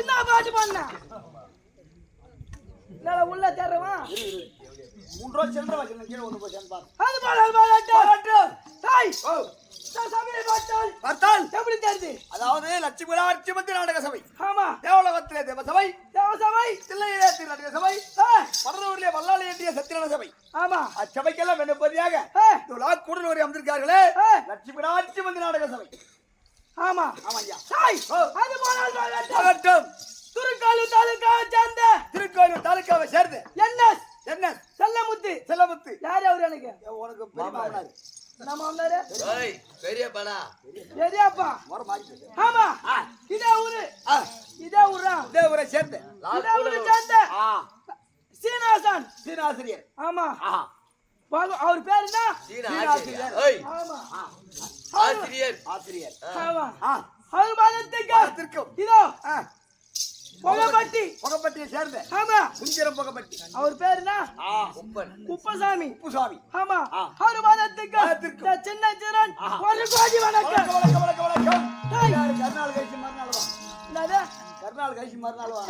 என்ன பாட்டு பண்ண நான் உள்ள தேறவா 3 ரூபாய் சில்லற வச்சிருந்த கீழ வந்து போய் சேர்ந்து பாரு. அது பாட்டு டேய் ஓ சபையை பார்த்தால் பார்த்தால் எப்படி தெரியுது? அதாவது லட்சுமி நாடக நாடக சபை, ஆமா தேவலோகத்திலே தேவ சபை, தேவசபை தில்லையிலே திருநாடக சபை, படலூரிலே வல்லாளி ஏற்றிய சத்தியநாத சபை. ஆமா அச்சபைக்கெல்லாம் வெண்ணப்பதியாக கூடலூரி அமர்ந்திருக்கார்களே லட்சுமி நாடக சபை. ஆமா ஆமாய்யா. அது போனால் திருக்கோயிலூர் தாலுகாவை சேர்ந்த திருக்கோயிலூர் தாலுகாவை சேர்ந்து என்ன செல்லமுத்து யாரு அவரு? எனக்கு உனக்கு பெரிய மாமனார். என்ன மாமனாரு? பெரியப்பா பெரியப்பா. ஆமா இதே ஊரா இதே ஊரை சேர்ந்து இதே ஊரை சேர்ந்த சீனாசிரியர். ஆமா அவர் பேர் என்ன? சீனாசிரியர். ஆமா ஆசிரியர். ஆமா அவர் பாதத்துக்கு இதோ புகப்பட்டியை சேர்ந்த ஆமா குஞ்சிரம் புகப்பட்டி. அவர் பேர் என்ன? குப்பசாமி. ஆமா அவர் பாதத்துக்கு சின்ன சிறன் ஒரு கோடி வணக்கம். கர்நாள் கழிச்சு மறுநாள் வா. என்னது? கர்நாள் கழிச்சு மறுநாள் வா.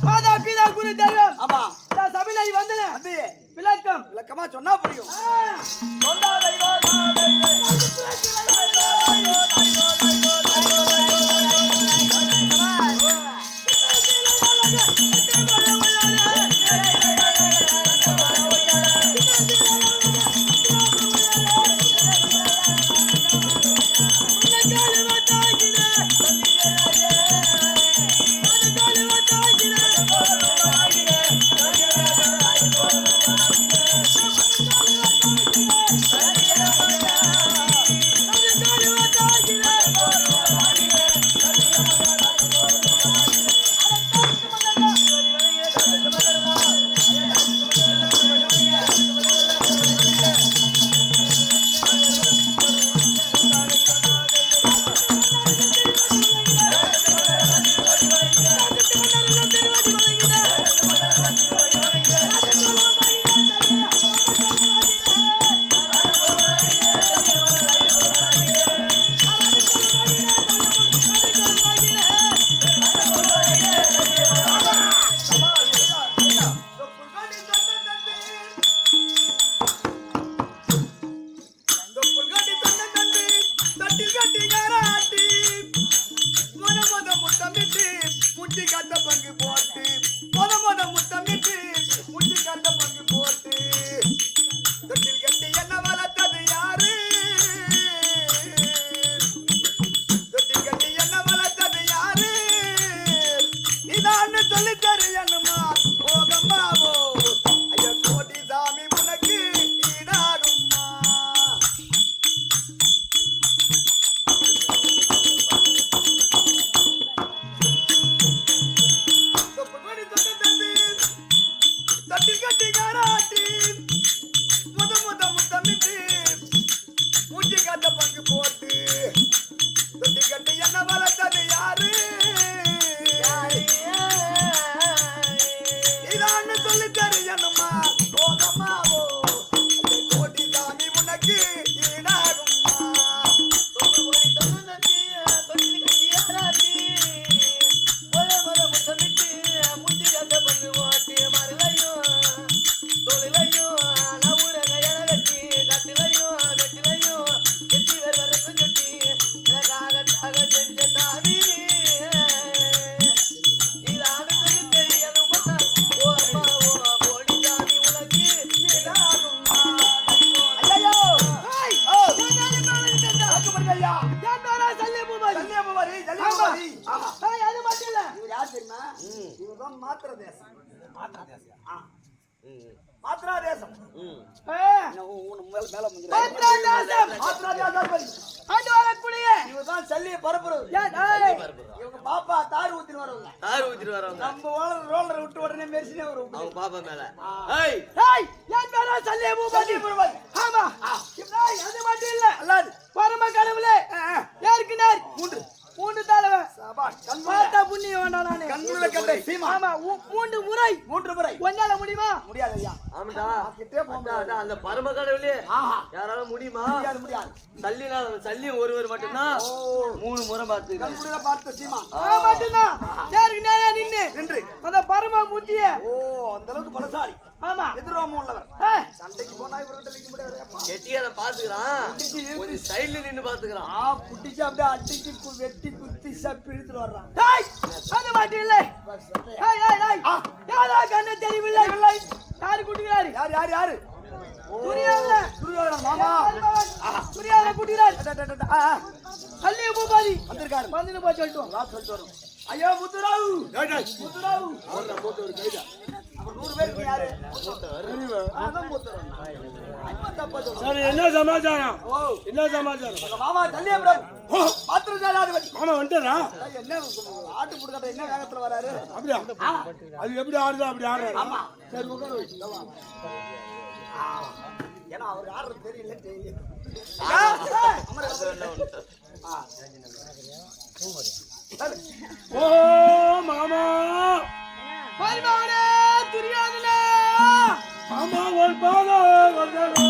மாதா பிதா குரு தெய்வம். ஆமா சபையில வந்தேன் அது விளக்கமா சொன்னா புரியும். பாப்பா தார் ஊத்திட்டு வரவங்க நம்ம ரோலர் விட்டு உடனே மெரிசினே வரும் அவங்க பாப்பா மேல. ஏய் ஏய் என் பேரா சல்லே பூபதி. ஆமா ஏய் அது மட்டும் இல்ல அல்லாஹ் பரம கடவுளே யாருக்கு நேர் மூன்று தலைவன் சபாஷ் கண்ணுல புண்ணியம் வேண்டாம் நானே கண்ணுல கண்ட சீமா. ஆமா மூன்று முறை ஒன்னால முடியுமா? முடியாது ஐயா. ஆமாடா கிட்டே போடா அந்த பரம கடவுளே யாரால முடியுமா? முடியாது. சல்லியும் ஒருவர் மட்டும்தான் 3 முறை பார்த்த சீமா மட்டும்தான் நேருக்கு நேரா நின்று அந்த பரம புத்திய அந்த அளவுக்கு பலசாலி. ஆமா எதிரோம உள்ளவர். சண்டைக்கு போனா இவர்கிட்ட நிக்க முடியாது. கெட்டியாத பாத்துக்கிறான், கொஞ்சம் சைடுல நின்னு பாத்துக்கிறான். புட்டிச்சு அப்படியே அட்டிச்சு வெட்டி குத்தி சப்பி இழுத்துட்டு வர்றான். அது மட்டும் இல்லை. யாரா கண்ணு தெரியவில்லை. யாரு குட்டிக்கிறாரு? யாரு துரியோதனன் மாமா. துரியோதனன் குட்டிக்கிறார். சல்லிய பூபாதி வந்திருக்காரு. வந்து போய் சொல்லிட்டு வரும். ஐயோ முத்துராவு அவர்தான் மூத்தவர் கைதா. அப்ப 100 பேருக்கு யாரு அதான் மூத்தவர். சரி, என்ன சமாச்சாரம்? என்ன சமாச்சாரம்? மாமா கல்யாணம் பாத்திரஜாலாதிபதி மாமா வந்துட்டாரா? என்ன ஆட்டு புடுக்காட்ட என்ன வேகத்துல வராரு? அப்படியா? அது எப்படி ஆடுதோ அப்படி ஆடுறாரு. ஆமா சரி உட்காரு வை. ஏன்னா அவருக்கு ஆடுறது தெரியல தெரியல. ஓ மாமா பரிமாணே துரியோதனா மாமா ஒரு பாதம் வந்தாரோ.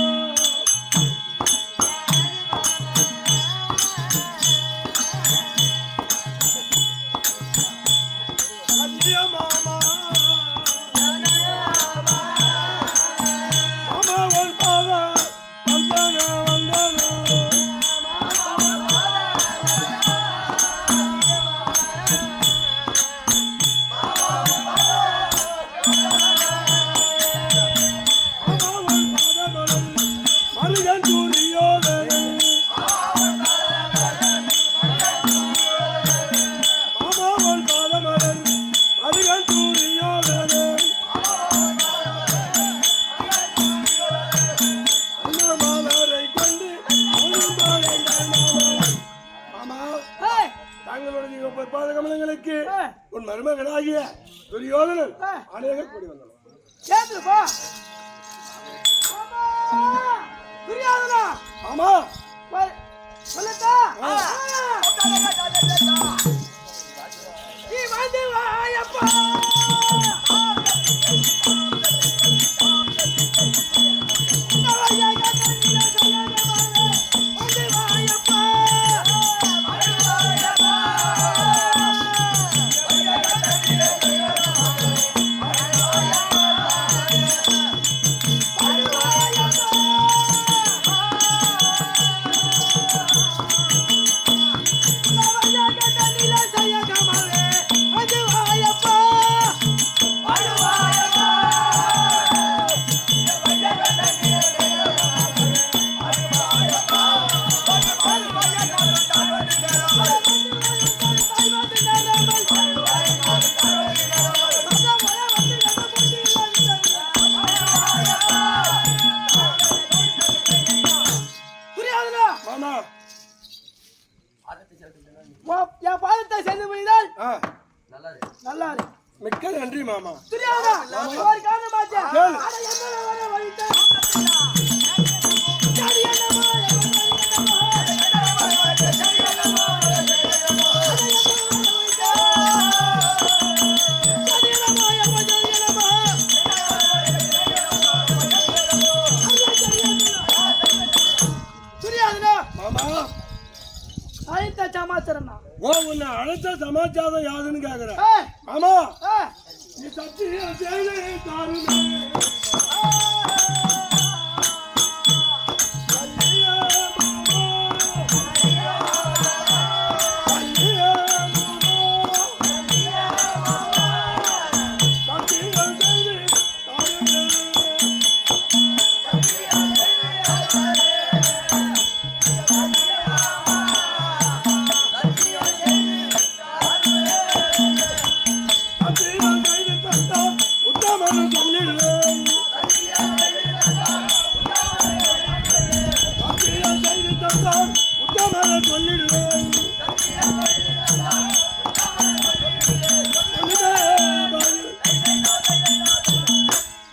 உன் மருமகனாகிய துரியோதனன் அநேக கூடி வந்தான். கேட்டுப்பா துரியோதனா. ஆமா சொல்லட்டா? நீ வந்து வாயப்பா. என் பாதத்தை சேர்ந்து முடிந்தால் நல்லா மிக்க நன்றி மாமா. துரியோதனா ஒரு காரணமாச்சே. அட என்ன வர வழிட்ட துரியோதனா மாமா அழைத்த சமாச்சாரம். ஓ உன்னை அழைத்த சமாச்சாரம் யாருன்னு கேக்குற? ஆமா நீ சத்தியம் செய்து தாருமே.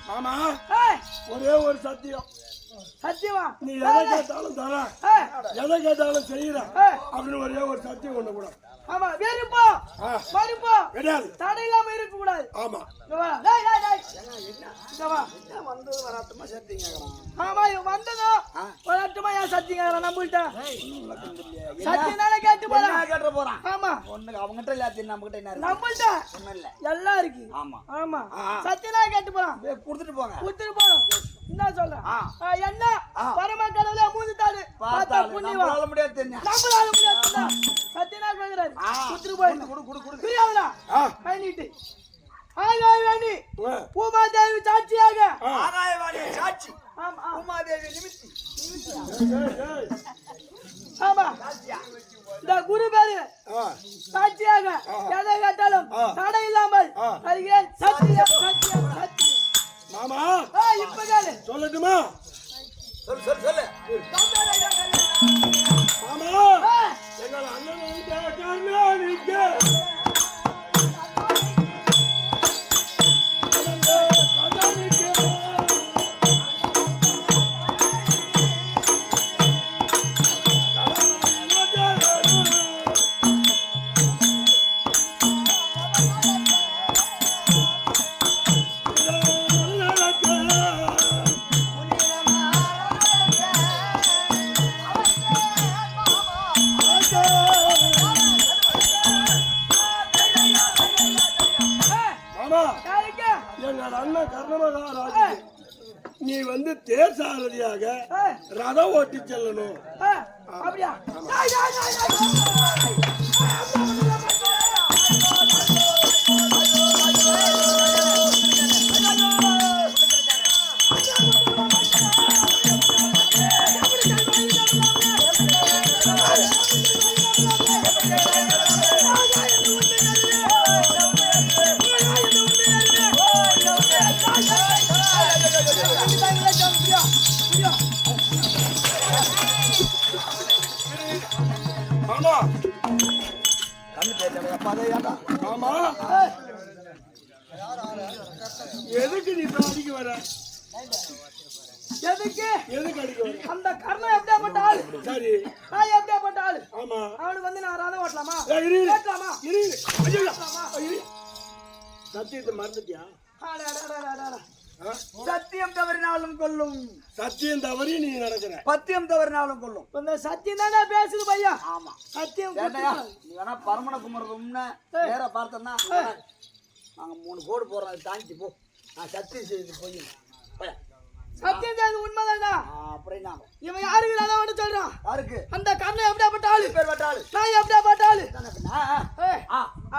மாமா ஒரே ஒரு சத்தியம். சத்தியமா? நீ எதை கேட்டாலும் தர, எதை கேட்டாலும் செய்யற அப்படின்னு ஒரே ஒரு சத்தியம் ஒண்ணு கூட. ஆமா வெறுப்போ மறுப்போ கிடையாது. தடை இல்லாம இருக்க கூடாது. ஆமா இங்க வா. டேய் டேய் டேய் இங்க வா. வந்தது வராட்டமா சத்தியம் கேக்குறான். ஆமா இவன் வந்ததும் வரட்டுமா ஏன் சத்தியம் கேக்குறான் நம்மள்ட்ட? சத்தியம் தானே கேட்டு போறான். என்ன கேட்ட போறான்? ஆமா ஒண்ணுக்கு அவங்ககிட்ட எல்லாத்தையும் நம்மகிட்ட என்ன இருக்கு? நம்மள்ட்ட ஒண்ணும் இல்ல. எல்லாம் இருக்கு. ஆமா ஆமா சத்தியம் தான் கேட்டு போறான். கொடுத்துட்டு போங்க. குடுத்துட்டு போறோம். என்ன சொல்ற? என்ன பரம கடவுளே மூந்துட்டாரு. பார்த்தா பார்த்தாலும் புண்ணியவா. நம்மளால முடியாது தெரிஞ்சா. நம்மளால முடியாதுடா. சத்தியனா கேக்குறாரு. குடுத்துட்டு போய். குடு. புரியாதுடா? கை நீட்டு. ஆகாயவாணி பூமாதேவி சாட்சியாக. ஆகாயவாணி சாட்சி. ஆமா உமாதேவி நிமித்தி. ஆமா இந்த குரு பேரு சாட்சியாக எதை கேட்டாலும் தடை இல்லாமல் தருகிறேன். சத்தியம் சத்தியம் சத்தியம். மாமா இப்ப கேளு. சொல்லட்டுமா? சொல்லு. மாமா எங்கள் அண்ணன் கருணாநிதிக்கு எங்கள் அண்ணன் கர்ணமகாராஜ் நீ வந்து தேர் சாரதியாக ரதம் ஓட்டி செல்லணும். அப்படியா? மாமா கண்ணு தேய்ச்சா மாமா எதுக்கு நீ அடிக்க வர? எதுக்கு அடிக்க வர? அந்த கர்ணன் எப்படியாப்பட்ட ஆளு? சரி நான் எப்படியாப்பட்ட ஆளு? ஆமா அவனுக்கு வந்து நான் ரதம் ஓட்டலாமா? இரு ஓட்டலாமா? சத்தியத்தை மறந்துட்டியா? சத்தியம் தவறினாலும் கொல்லும். சத்தியம் தவறி நீ நடக்கிற. பத்தியம் தவறினாலும் கொல்லும். இந்த சத்தியம் தானே பேசுது பையா. ஆமா சத்தியம் கேட்டையா? நீ வேணா பரமன குமரதும்னு நேர பார்த்தனா நாங்க 3 கோடு போறோம். அது தாண்டி போ. நான் சத்தியம் செய்து போய் சத்தியம் செய்து உண்மைதான்டா. அப்புறம் என்ன இவன் யாருக்கு ரதம் ஓட்ட சொல்றான்? யாருக்கு? அந்த கர்ணன் எப்படியாப்பட்ட ஆளு? பேர் வட்டாளு. நான் எப்படியாப்பட்ட ஆளு? ஏய்,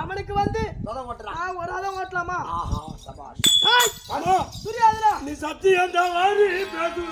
அவனுக்கு வந்து ரதம் ஓட்டலாம். நான் ஒரு ரதம் ஓட்டலாமா? ஆஹா சபாஷ். ஏய், ஆமா புரியாதுடா. நீ சத்தியம் தவறி பேசுற.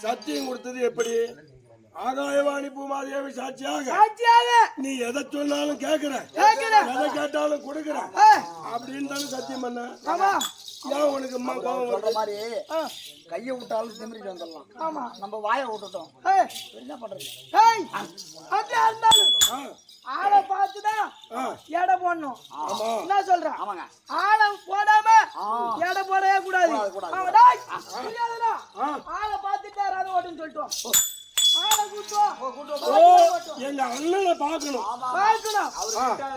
சத்தியம் கொடுத்தது எப்படி? ஆகாயவாணி பூமாதேவி சாட்சியாக நீ எதை சொன்னாலும் கேட்கிற, எதை கேட்டாலும் கொடுக்கிற அப்படின்னு தானே சத்தியம் பண்ண. ஏன் உனக்கு அம்மா கோவம் சொல்ற மாதிரி கையை விட்டாலும் திமிரிட்டு வந்துடலாம். ஆமா நம்ம வாயை விட்டுட்டோம். என்ன பண்றது? அப்படியா இருந்தாலும் ஆளை பார்த்துதான் எடை போடணும். என்ன சொல்ற? ஆமாங்க. ஆளை போடாம எடை போடவே கூடாது. ஆளை பார்த்துட்டா ரதம் ஓட்டுன்னு சொல்லிட்டோம். ஆளை கூட்டம் எங்க அண்ணனை பார்க்கணும்.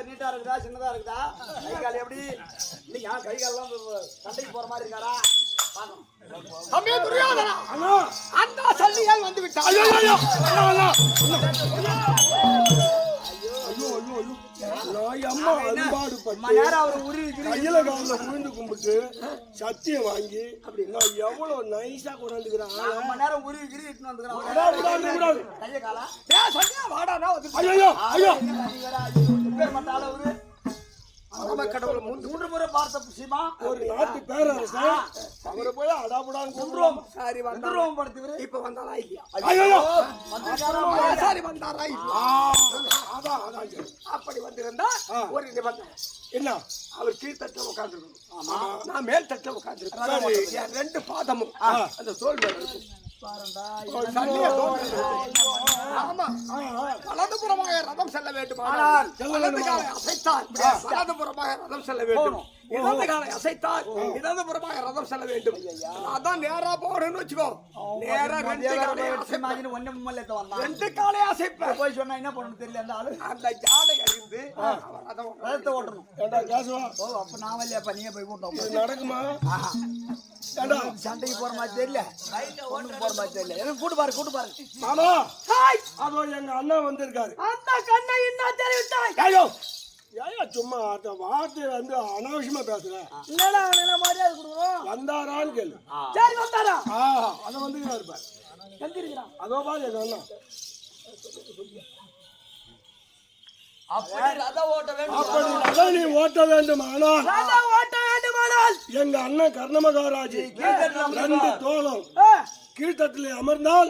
நீட்டா இருக்குதா சின்னதா இருக்குதா? கை கால் எப்படி? இல்லையா கை கால்லாம் சண்டைக்கு போற மாதிரி இருக்காரா? பாக்கணும். அந்த சல்லியால் வந்து விட்டா. கையில கால விழுந்து கும்பிட்டு சத்தியம் வாங்கி அப்படின்னா எவ்வளவு நைஸா கொண்டாந்துக்கிறான். நேரம் உருவி கிரி இட்டு வந்துக்கிறான். கைய காலா வாடா ஐயோ ஐயோ பேர் மட்டால ஒரு பரம கடவுள் 3 முறை பார்த்த சீமா ஒரு நாட்டு பேரரசர் அவரை போய் அடாபடான்னு குன்றுவோம் சரி வந்துருவோம் படுத்துவரு இப்ப வந்தாளா இல்லையா ஐயோ சரி வந்தாரா இல்லையா அதான் அதான் சரி. அப்படி வந்திருந்தா ஒரு நிபந்தனை என்ன அவர் கீழ்த்தட்டில் உட்கார்ந்துருக்கணும் நான் மேல் தட்டில் உட்கார்ந்துருக்கேன் சரி. என் 2 பாதமும் அந்த தோல் மேல இருக்கும் ஆமா வலதுபுறமாக ரதம் செல்ல வேண்டுமானால் வலது காலை அசைத்தால் வலதுபுறமாக ரதம் செல்ல வேண்டும் இடது காலை அசைத்தால் இடதுபுறமாக ரதம் செல்ல வேண்டும் அதான் நேரா போறேன்னு வச்சுக்கோ நேரா 2 காலை அசைப்பாங்க ரெண்டு காலை அசைப்பேன் போய் சொன்னா என்ன பண்ணணும் தெரியல அந்த ஆளு அந்த ஜாடை அறிந்து ரதத்தை ஓட்டணும் ஏண்டா கேசுவா ஓ அப்ப நான் வரலையாப்பா நீங்க போய் கூட்டோம் இது நடக்குமா ஏண்டா சண்டைக்கு போற மாதிரி தெரியல ஒண்ணுக்கு போற மாதிரி தெரியல எனக்கு கூட்டு பாரு மாமா அதோ எங்க அண்ணன் வந்திருக்காரு அந்த கண்ணை என்ன தெரிவித்தாய் ஐயோ ஏயா சும்மா அந்த வார்த்தை வந்து அனாவசியமா பேசுற என்னடா அவன மரியாதை கொடுக்கணும் வந்தாரான்னு கேளு சரி வந்தாரா அத வந்துருக்காரு பாரு எங்க இருக்கிறான் அதோ பாரு எங்க அண்ணன் அப்படி ரதம் ஓட்ட வேண்டும் அப்படி ரதம் நீ ஓட்ட வேண்டுமானால் ரதம் ஓட்ட வேண்டுமானால் எங்க அண்ணன் கர்ணமகாராஜி 2 தோளும் கீழ்த்தட்டில் அமர்ந்தால்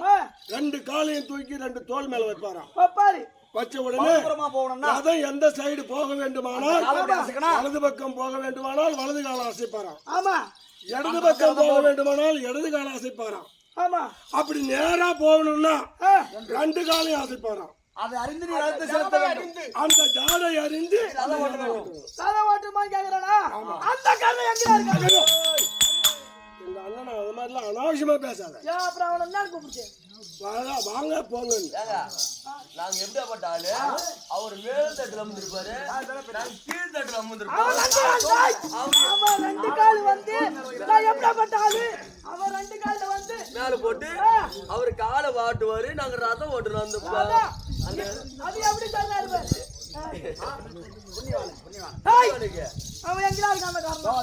2 காலையும் தூக்கி 2 தோள் மேல வைப்பாராம் பாப்பாரு வச்ச உடனே போகணும்னா ரதம் எந்த சைடு போக வேண்டுமானால் வலது பக்கம் போக வேண்டுமானால் வலது காலம் அசைப்பாராம் ஆமா இடது பக்கம் போக வேண்டுமானால் இடது காலம் அசைப்பாராம் ஆமா அப்படி நேரா போகணும்னா 2 காலையும் அசைப்பாராம் அதை அறிந்து நீ ரதத்தை செலுத்த வேண்டும் அந்த ஜாடை அறிந்து ரதம் ஓட்டுமா கேக்குறானா அந்த கண்ணை எங்க இருக்காங்க எங்க அண்ணன் அது மாதிரிலாம் அனாவசியமா பேசாத ஏன் அப்புறம் அவனை என்ன கூப்பிடுச்சு வாங்க போங்க நாங்க எப்படிப்பட்ட ஆளு அவர் மேல் தட்டுல அமர்ந்திருப்பாரு நாங்க கீழ் தட்டுல அமர்ந்திருப்போம் அவன் 2 கால் வந்து நான் எப்படிப்பட்ட ஆளு அவன் 2 கால்ல வந்து மேல போட்டு அவரு காலை வாட்டுவாரு நாங்க ரதம் ஓட்டுறோம் அந்த அது எப்படி சொன்னாரு அவன் எங்க இருக்கான் அந்த காரணம்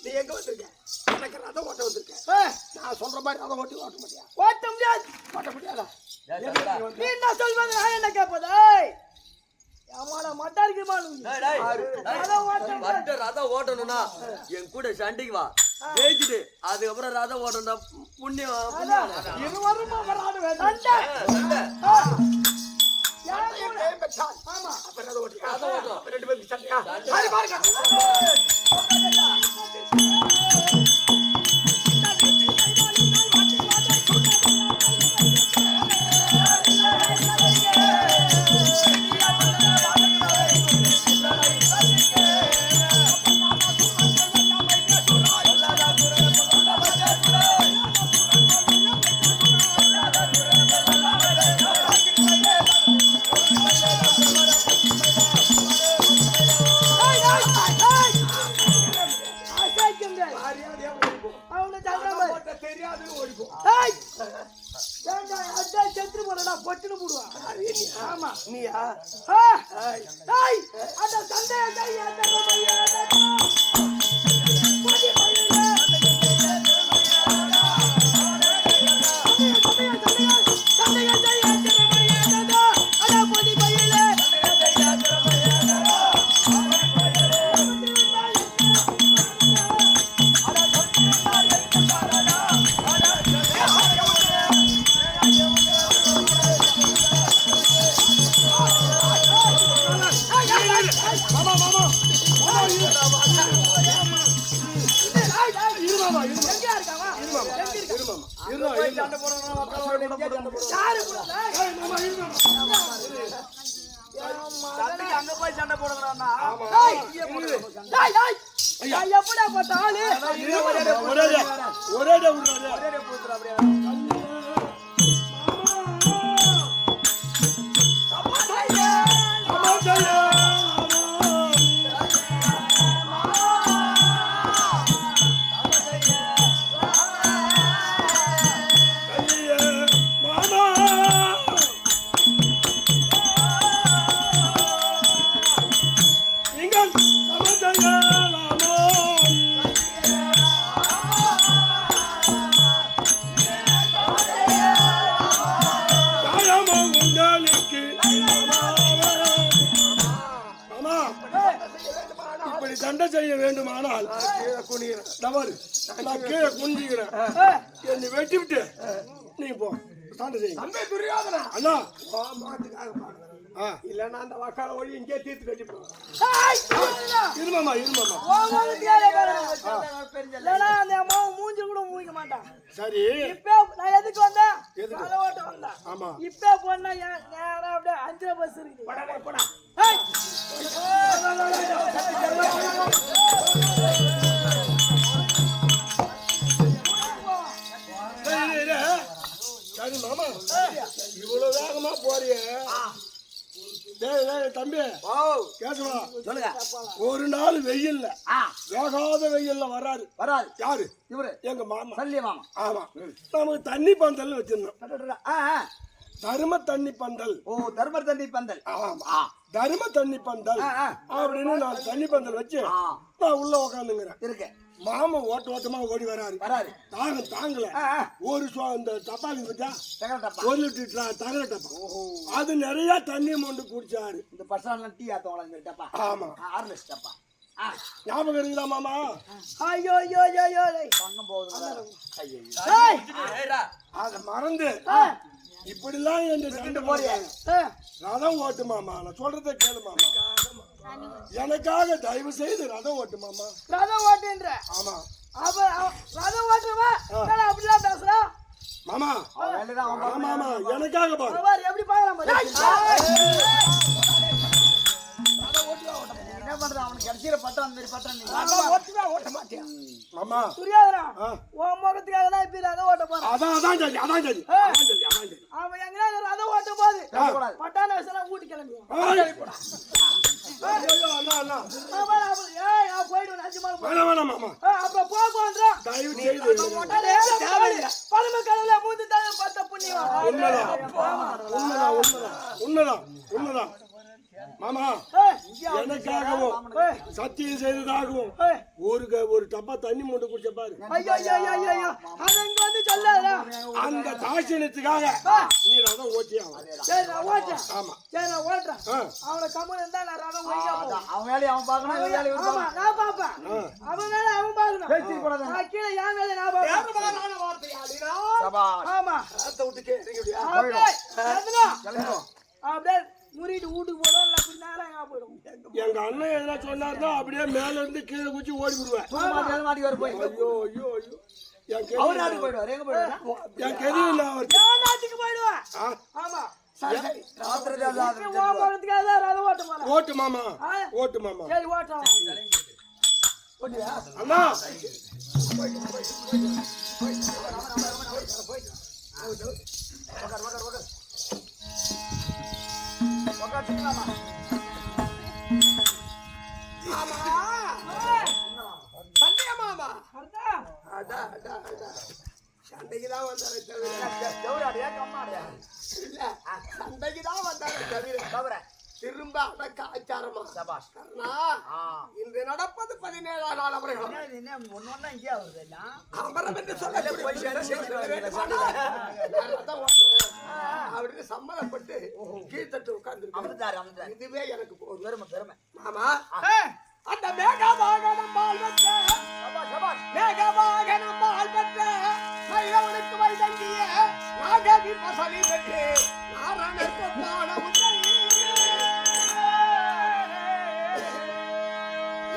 நீ எங்க வந்திருக்க எனக்கு ரதம் ஓட்ட வந்திருக்க நான் சொல்ற மாதிரி ரதம் ஓட்ட மாட்டியா ஓட்ட முடியாது ஓட்ட முடியாதா நீ என்ன சொல்வது நான் என்ன கேட்பது ஆமாடா மட்டா இருக்குமா ரதம் ஓட்டணும்னா என் கூட சண்டைக்கு வா ஜெயிச்சுட்டு அதுக்கப்புறம் ரதம் ஓட்டணும் புண்ணியம் இது வருமா வராது ஆமா ரதம் ஓட்டியா ரதம் ஓட்டும் 2 பேருக்கு சண்டையா அங்க போய் சண்டை போடுறான்னா எப்படா போட்ட ஆளு ஒரே தவறு நான் கீழே குஞ்சிக்கிறேன் என்னை வெட்டி விட்டு நீ போ சாண்டை செய்யுங்க தம்பி துரியோதனா அண்ணா மாட்டுக்காக பாடுறேன் ஆ இல்லன்னா அந்த வக்கால ஒளி இங்கே தீர்த்து கட்டி போடுவோம் இருமாமா மூஞ்சி கூட மூக்க மாட்டான் சரி இப்ப நான் எதுக்கு வந்தேன் எதுக்கு? ஓட்ட வந்தேன் ஆமா இப்ப போனா நேரம் அப்படியே 5 பஸ் இருக்கு போடா ஏய்! சரி மாமா இவ்வளவு வேகமா போறிய தம்பி கேசவா சொல்லுங்க ஒரு நாள் வெயில்ல வேகாத வெயில்ல வராது யாரு இவரு எங்க மாமா சல்லிய மாமா ஆமா நமக்கு தண்ணி பந்தல் வச்சிருந்தோம் தர்ம தண்ணி பந்தல் ஓ தர்மர் தண்ணி பந்தல் ஆமா தர்ம தண்ணி பந்தல் அப்படின்னு நான் தண்ணி பந்தல் வச்சு நான் உள்ள உக்காந்துங்கிறேன் இருக்கு மாமா ஓட்டமா ஓடி வராரு தாகம் தாங்கல ஒரு இந்த டப்பாக்கு வச்சா ஒரு லிட்டர் தகர டப்பா அது நிறைய தண்ணி மொண்டு குடிச்சாரு இந்த பசால டீ ஆத்தவங்க டப்பா ஆமா ஆர்னஸ் டப்பா ஞாபகம் இருக்குதா மாமா ஐயோ ஐயோ ஐயோ பங்கம் போகுது அத மறந்து இப்படிலாம் என்று சண்டை போறியாங்க ரதம் ஓட்டு மாமா நான் சொல்றதை கேளு மாமா எனக்காக தயவு செய்து ரதம் ஓட்டு மாமா ரதம் ஓட்டுன்ற ஆமா அப்ப ரதம் ஓட்டுறவா அப்படிலாம் பேசுறா மாமா ஆமா எனக்காக பாரு பாரு எப்படி பார்க்கலாம் என்ன பண்ற அவனுக்கு கடைசியில பட்டம் அந்த மாதிரி பட்டம் ஓட்ட மாட்டேன் மாமா புரியாதுடா உன் முகத்துக்காக தான் இப்ப ரதம் ஓட்ட போறேன் அதான் சரி அவன் எங்கனா ரதம் ஓட்ட போது பட்டான வயசுலாம் கூட்டி கிளம்புவோம் போயிடுவேன் 5 மாதம் மாமா அப்புறம் போகும்ன்றான் தயவு செய்து பழமை கடவுள மூந்து தான் பத்த புண்ணியம் உண்மைதான் மாமா எனக்காகவும் சத்தியம் செய்ததாகவும் ஒரு டப்பா தண்ணி மூட்டை குடிச்ச பாரு அந்த தாட்சியத்துக்காக நீ ரதம் ஓட்டியா ஆமா அவனை கம்மன் இருந்தா நான் ரதம் அவன் வேலையை அவன் பார்க்கணும் நான் பாப்பேன் அவன் வேலை அவன் பார்க்கணும் நான் கீழே என் வேலை நான் பாப்பேன் ஆமா அப்படியே முறிட்டு வீட்டுக்கு போறோம் இல்ல அப்படி நேரம் போயிடும் எங்க அண்ணன் எதனா சொன்னார்னா அப்படியே மேல இருந்து கீழே குச்சி ஓடி விடுவேன் மாட்டி வர போய் ஐயோ ஐயோ ஐயோ அவர் நாட்டுக்கு போயிடுவார் எங்க போயிடுவார் என் கெதி நாட்டுக்கு போயிடுவேன் ஆமா ஓட்டு மாமா ஓட்டு மாமா சரி ஓட்டம் அண்ணா சண்டைக்குதான் வந்தாரு தவிர திரும்ப அடக்க ஆச்சாரமா இன்று நடப்பது 17ஆம் நாள் அமரகம் அமரம் என்று அப்படின்னு சம்மதப்பட்டு கீழ்த்தட்டு உட்கார்ந்து இதுவே எனக்கு பெருமை மாமா அந்த மேகவாகனம் பெற்ற மையவனுக்கு வைதங்கிய நாகவி பசலி பெற்று நாராயணற்கு பாட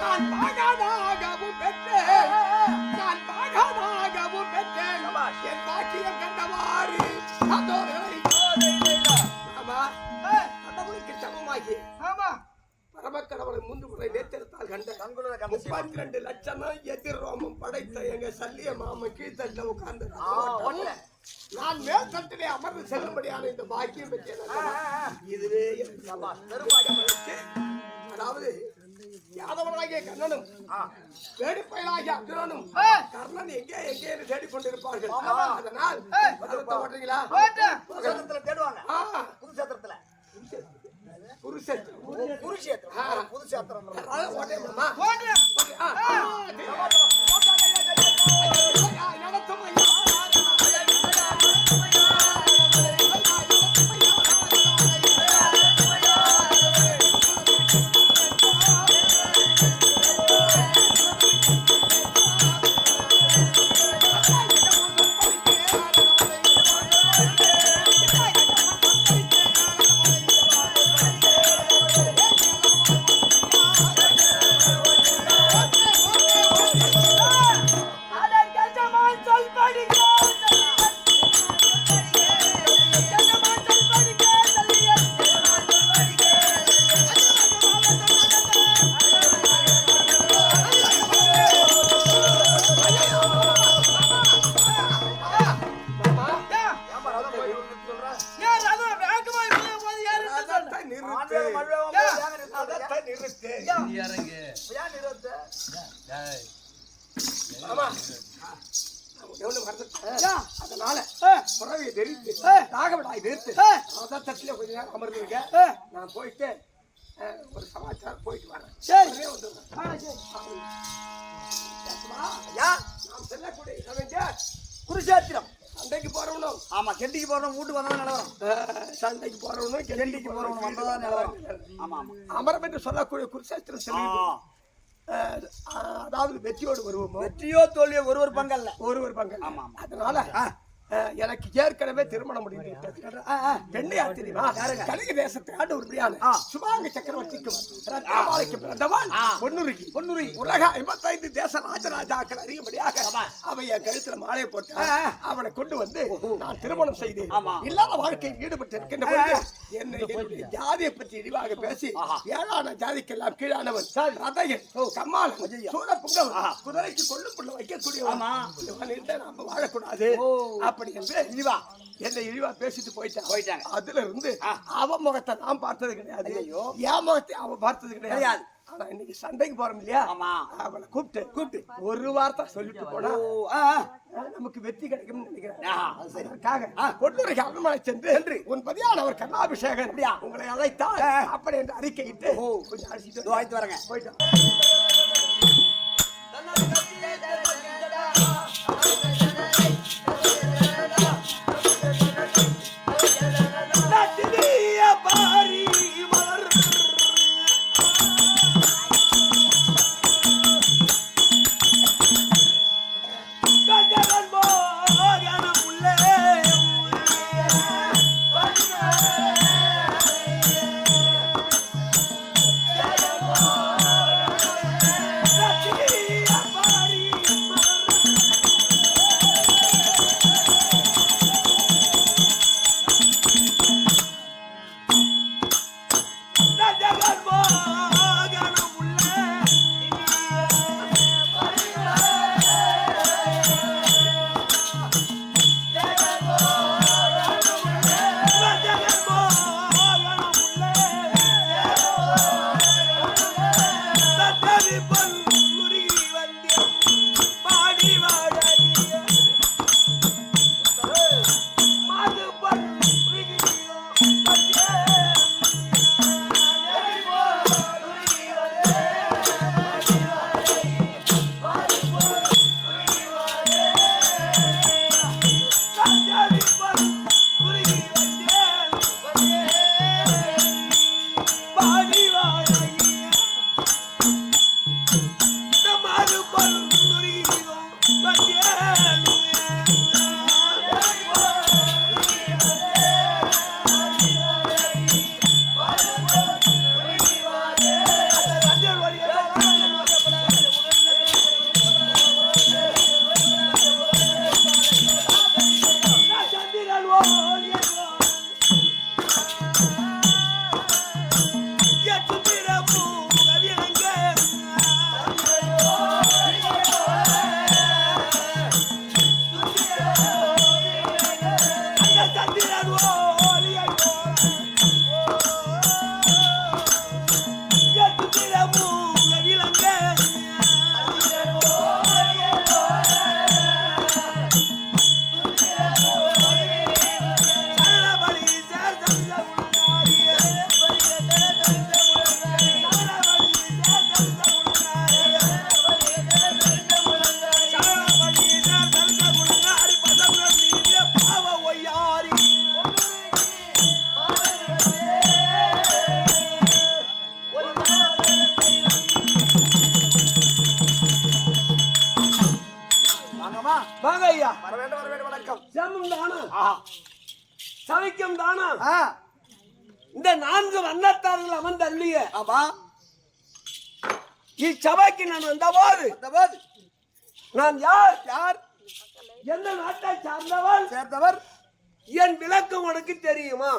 நான் பாகனாகவும் பெற்றேன் என் பாக்கியம் கண்டவாறு கடவுளுக்கு சமமாகி பரமக்கடவுளை 3 முறை நேத்திரத்தால் கண்ட 32 லட்சம் எதிர் ரோமம் படைத்த எங்க சல்லிய மாமன் கீழ்த்தட்ட உட்கார்ந்து நான் மேல் தட்டிலே அமர்ந்து செல்லும்படியான இந்த பாக்கியம் பெற்றேன் இதுவே அதாவது யாதவனாகிய கண்ணனும் வேடுப்பயலாகிய அர்ஜுனனும் கர்ணன் எங்கே தேடிக் கொண்டிருப்பார்கள் அதனால் ஓட்டுறீங்களா தேடுவாங்க குருஷேத்திரம் எவ்வளவு மறந்துட்டேன். அதனால புறவையை தெரித்து நாகவிடாய் நிறுத்து அதான் தட்டுல கொஞ்ச நேரம் அமர்ந்துருங்க. நான் போயிட்டு ஒரு சமாச்சாரம் போயிட்டு வரேன். சரி ஐயா நாம் செல்லக்கூடிய இடம் குருஷேத்திரம். சண்டைக்கு போறவனும் ஆமா, கெண்டிக்கு போறவங்க வீட்டுக்கு வந்தா நிலவரம். சண்டைக்கு போறவனும் கெண்டிக்கு போறவங்க வந்ததான் நிலவரம். ஆமா ஆமா. அமரம் என்று சொல்லக்கூடிய குருஷேத்திரம் செல்வி அதாவது வெற்றியோடு வருவோமோ வெற்றியோ தோல்வியோ ஒரு பங்கல்ல. ஒரு பங்கு. ஆமா, ஆமா. அதனால எனக்கு ஏற்கனவே திருமணம் முடிந்து விட்டது. பெண்ணை தெரியுமா? கலிங்க தேசத்தை ஆண்டு உறுதியான சுபாங்க சக்கரவர்த்திக்கும் ரத்னமாலைக்கும் பிறந்தவன் பொன்னுரி உலக 55 தேச ராஜராஜாக்கள் அறியும்படியாக அவன் என் கழுத்துல மாலையை போட்டு அவனை கொண்டு வந்து நான் திருமணம் செய்து இல்லாத வாழ்க்கையில் ஈடுபட்டு இருக்கின்ற பொழுது என்னுடைய ஜாதியை பற்றி இழிவாக பேசி ஏழான ஜாதிக்கெல்லாம் கீழானவன் ரதையன் கம்மாளன் சூரப்புங்கம் குதிரைக்கு கொள்ளும் புள்ள வைக்கக்கூடியவன் நம்ம வாழக்கூடாது அப்படி என்று என்னை இழிவா பேசிட்டு போயிட்டாங்க. அதுல இருந்து அவன் முகத்தை நான் பார்த்தது கிடையாது, என் முகத்தை அவன் பார்த்தது கிடையாது. ஆனா இன்னைக்கு சண்டைக்கு போறோம் இல்லையா, அவளை கூப்பிட்டு ஒரு வார்த்தை சொல்லிட்டு போனா நமக்கு வெற்றி கிடைக்கும் நினைக்கிறேன். அதற்காக பொன்னுரைக்கு அரண்மனை சென்று உன் பதியானவர் கண்ணாபிஷேகன் உங்களை அழைத்தால் அப்படி என்று அறிக்கையிட்டு கொஞ்சம் அழைச்சிட்டு வாய்த்து வரங்க போயிட்டு சமைக்கும் தானா இந்த 4 வண்ணத்தார்கள் அமர்ந்தள்ளிய இச்சபைக்கு நான் வந்தபோது நான் யார் எந்த நாட்டை சேர்ந்தவர் என் விளக்கம் உனக்கு தெரியுமா?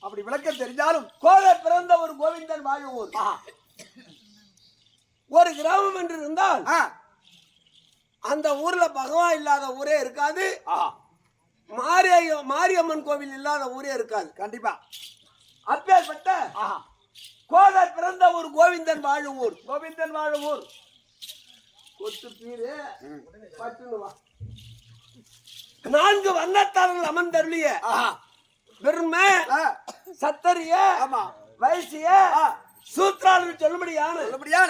அப்படி விளக்கம் தெரிஞ்சாலும் கோதை பிறந்த ஒரு கோவிந்தன் வாழும் ஊர். ஒரு கிராமம் என்று இருந்தால் அந்த ஊர்ல பகவான் இல்லாத ஊரே இருக்காது, மாரியம்மன் கோவில் இல்லாத ஊரே இருக்காது. கண்டிப்பா. அப்பேற்பட்ட கோதை பிறந்த ஒரு கோவிந்தன் வாழும் ஊர். கொத்து பீரு பட்டுன்னு வா. 4 வண்ணத்தாரர்கள் அமர்ந்தருளிய பெருமை சத்தரிய வைசிய சூத்ராளர் சொல்லும்படியான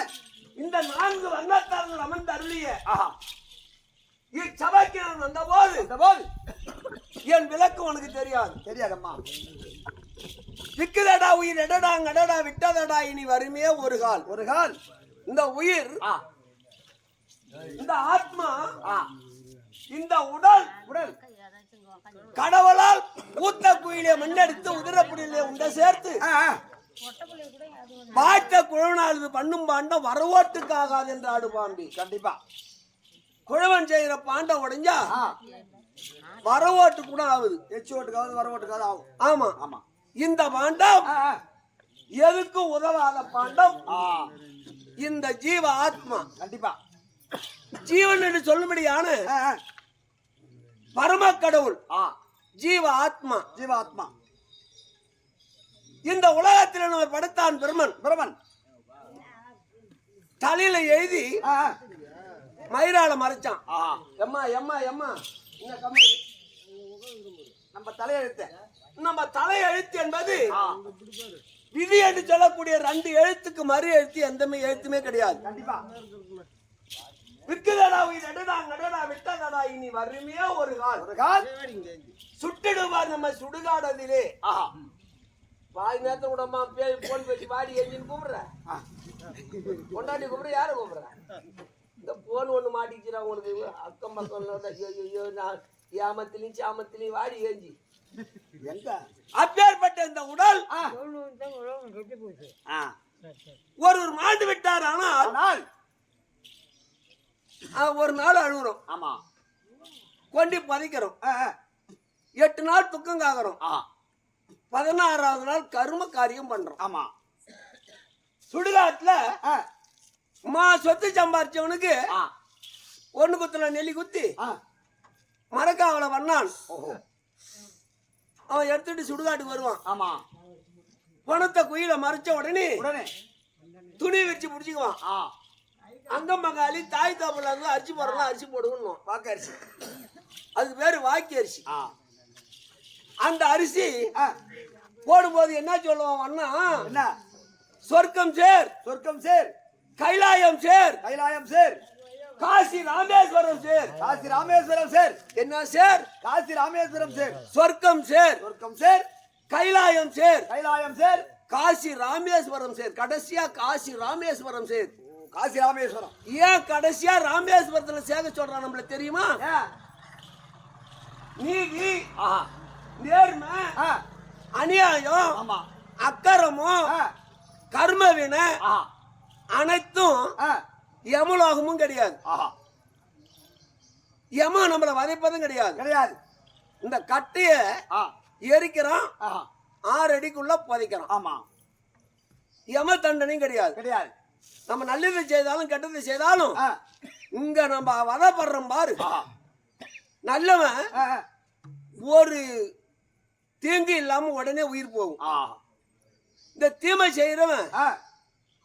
இந்த 4 வண்ணத்தாரர்கள் அமர்ந்து அருளிய இச்சபைக்கு நான் வந்தபோது என் விளக்கு உனக்கு தெரியாதம்மா. விக்குதடா உயிர் எடடா கடடா விட்டதடா இனி வருமே ஒரு கால் இந்த உயிர் இந்த ஆத்மா இந்த உடல் கடவுளால் ஊத்த குயிலே மண்ணெடுத்து உதிரப்புடியிலே உண்ட சேர்த்து பாட்ட குழவனானது பண்ணும் பாண்டம் வரவோட்டுக்காகாது என்று ஆடு பாம்பி. கண்டிப்பா குழவன் செய்கிற பாண்டம் உடைஞ்சா வரவோட்டு கூட ஆகுது. எச்சு ஓட்டுக்காவது வரவோட்டுக்காவது ஆகும். ஆமா ஆமா. இந்த பாண்டம் எதுக்கும் உதவாத பாண்டம் இந்த ஜீவ ஆத்மா. கண்டிப்பா ஜீவன் என்று சொல்லும்படியான பரம கடவுள் ஜீவ ஆத்மா. இந்த உலகத்தில் நம்ம படைத்தான் பிரமன் தலையில எழுதி மயிரால மறைச்சான். எம்மா எம்மா எம்மா நம்ம தலையெழுத்து என்பது விதி என்று சொல்லக்கூடிய 2 எழுத்துக்கு மறு எழுத்து எந்த எழுத்துமே கிடையாது. கண்டிப்பா விக்குதடா உயிர் எடடா கடடா விட்டதடா இனி வருமே ஒரு கால் சுட்டிடுவார் நம்ம சுடுகாடதிலே. வாய் நேரத்தை விடமா போன் பேசி வாடி எஞ்சின்னு கூப்பிடுற கொண்டாடி கூப்பிடுற யார கூப்பிடுற? இந்த போன் ஒண்ணு மாட்டிச்சுடா உனக்கு அக்கம் பக்கம் நான் ஏமத்திலையும் சாமத்திலையும் வாடி ஏஞ்சி அப்பேற்பட்ட இந்த உடல் ஒரு மாண்டு விட்டார். ஆனால் ஒரு நாள் அழுகுறோம். ஆமா கொண்டி பதிக்கிறோம். 8 நாள் துக்கம் காக்கிறோம். 16வது நாள் கரும காரியம் பண்றோம். ஆமா சுடுகாட்டுல சொத்து சம்பாரிச்சவனுக்கு 1 குத்துல நெல்லி குத்தி மரக்காவல வண்ணான் அவன் எடுத்துட்டு சுடுகாட்டுக்கு வருவான். ஆமா பணத்தை குயில மறைச்ச உடனே துணி வச்சு பிடிச்சிக்குவான். அங்கம் பங்காளி தாய் தாப்புல இருந்து அரிசி போடுறோம் அரிசி போடுவோம் வாக்கு அரிசி. அதுக்கு பேரு வாக்கி அரிசி. அந்த அரிசி போடும்போது என்ன சொல்லுவான் அண்ணா? என்ன? சொர்க்கம் சேர் கைலாயம் சேர் காசி ராமேஸ்வரம் சேர் என்ன சேர்? காசி ராமேஸ்வரம் சேர் சொர்க்கம் சேர் கைலாயம் சேர் காசி ராமேஸ்வரம் சேர் கடைசியா காசி ராமேஸ்வரம் சேர். ஏன் கடைசியா ராமேஸ்வரத்துல சேர்க்க சொல்றான் நம்மள தெரியுமா? நீதி நேர்மை அநியாயம் அக்கரமும் கர்மவினை அனைத்தும் யமலோகமும் கிடையாது. யம நம்மள வதைப்பதும் கிடையாது. இந்த கட்டைய எரிக்கிறான் 6 அடிக்குள்ள புதைக்கிறான். ஆமா யம தண்டனையும் கிடையாது. நம்ம நல்லது செய்தாலும் கெட்டது செய்தாலும் இங்க நம்ம வதப்படுறோம் பாரு. நல்லவன் ஒரு தீங்கு இல்லாம உடனே உயிர் போகும். இந்த தீமை செய்யறவன்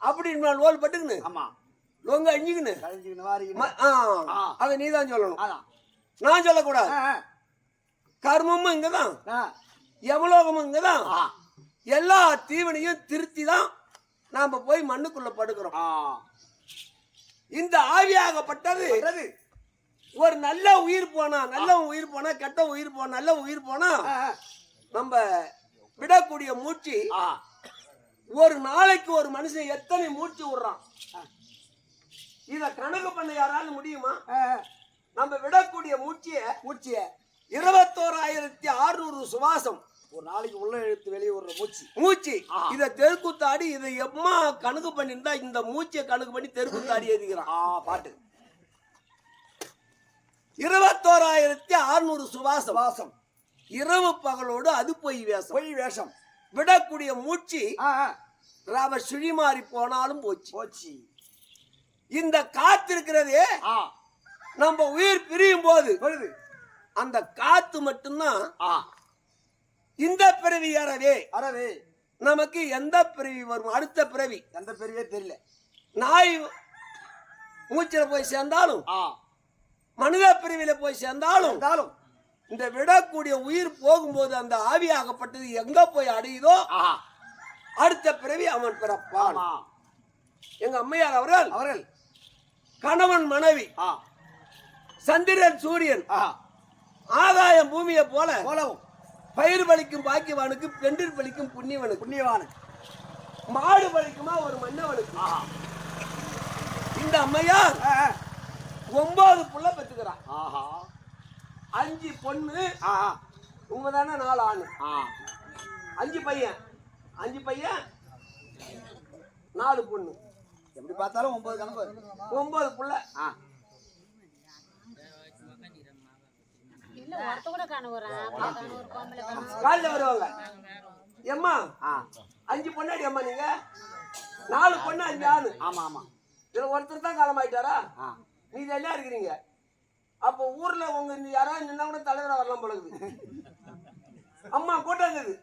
அப்படி ஓல் பட்டுக்குன்னு லொங்க அழிஞ்சுக்குன்னு அதை நீதான் சொல்லணும். நான் சொல்லக்கூடாது. கர்மமும் இங்கதான் யமலோகமும் இங்கதான். எல்லா தீவனையும் திருத்தி தான் நாம போய் மண்ணுக்குள்ள படுக்கிறோம். இந்த ஆவியாகப்பட்டது ஒரு நல்ல உயிர் போனா கெட்ட உயிர் போனா நல்ல உயிர் போனா நம்ம விடக்கூடிய மூச்சு ஒரு நாளைக்கு ஒரு மனுஷன் எத்தனை மூச்சு விடுறான் இத கணக்கு பண்ண யாராலும் முடியுமா? நம்ம விடக்கூடிய மூச்சிய 21,600 சுவாசம் ஒரு நாளைக்கு உள்ள இழுத்து வெளியே விடுற மூச்சு இத தெருக்குத்தாடி இதை எம்மா கணக்கு பண்ணிருந்தா இந்த மூச்சை கணக்கு பண்ணி தெருக்குத்தாடி எழுதிக்கிறான் பாட்டு. 21,600 சுவாசம் இரவு பகலோடு அது பொய் வேஷம் விடக்கூடிய மூச்சு ராவ சுழிமாறி போனாலும் போச்சு. இந்த காத்து இருக்கிறதே நம்ம உயிர் பிரியும் போது அந்த காத்து மட்டும்தான் இந்த பிறவி அறவே நமக்கு எந்த பிறவி வரும் அடுத்த பிறவி எந்த பிறவியே தெரியல. நாய் மூச்சில போய் சேர்ந்தாலும் மனித பிரிவில போய் சேர்ந்தாலும் இந்த விடக்கூடிய உயிர் போகும்போது அந்த ஆவியாகப்பட்டது எங்க போய் அடையுதோ அடுத்த பிறவி அவன் பிறப்பான். எங்க அம்மையார் அவர்கள் கணவன் மனைவி சந்திரன் சூரியன் ஆகாயம் பூமியை போலவும் பயிர் பலிக்கும் பாக்கியவானுக்கு பெண்டில் பலிக்கும் புண்ணியவானுக்கு மாடு பலிக்குமா ஒரு மன்னவனுக்கு. இந்த அம்மையார் 9 புள்ள பெற்றுக்கிறான். 5 பொண்ணு உண்மைதானே 4 ஆணு 5 பையன் 4 பொண்ணு எப்படி பார்த்தாலும் 9 கணக்கு 9 புள்ள. காலைல வருவாங்க எம்மா 5 பொண்ணாடி அம்மா நீங்க 4 பொண்ணு 5 ஆணு. ஆமா இதுல ஒருத்தர் தான் காலம் ஆயிட்டாரா? நீங்க எல்லாம் இருக்கிறீங்க. அப்ப ஊர்ல உங்க யாராவது நின்னா கூட தலைவரா வரலாம் போலகுது. அம்மா கூட்டாங்குது.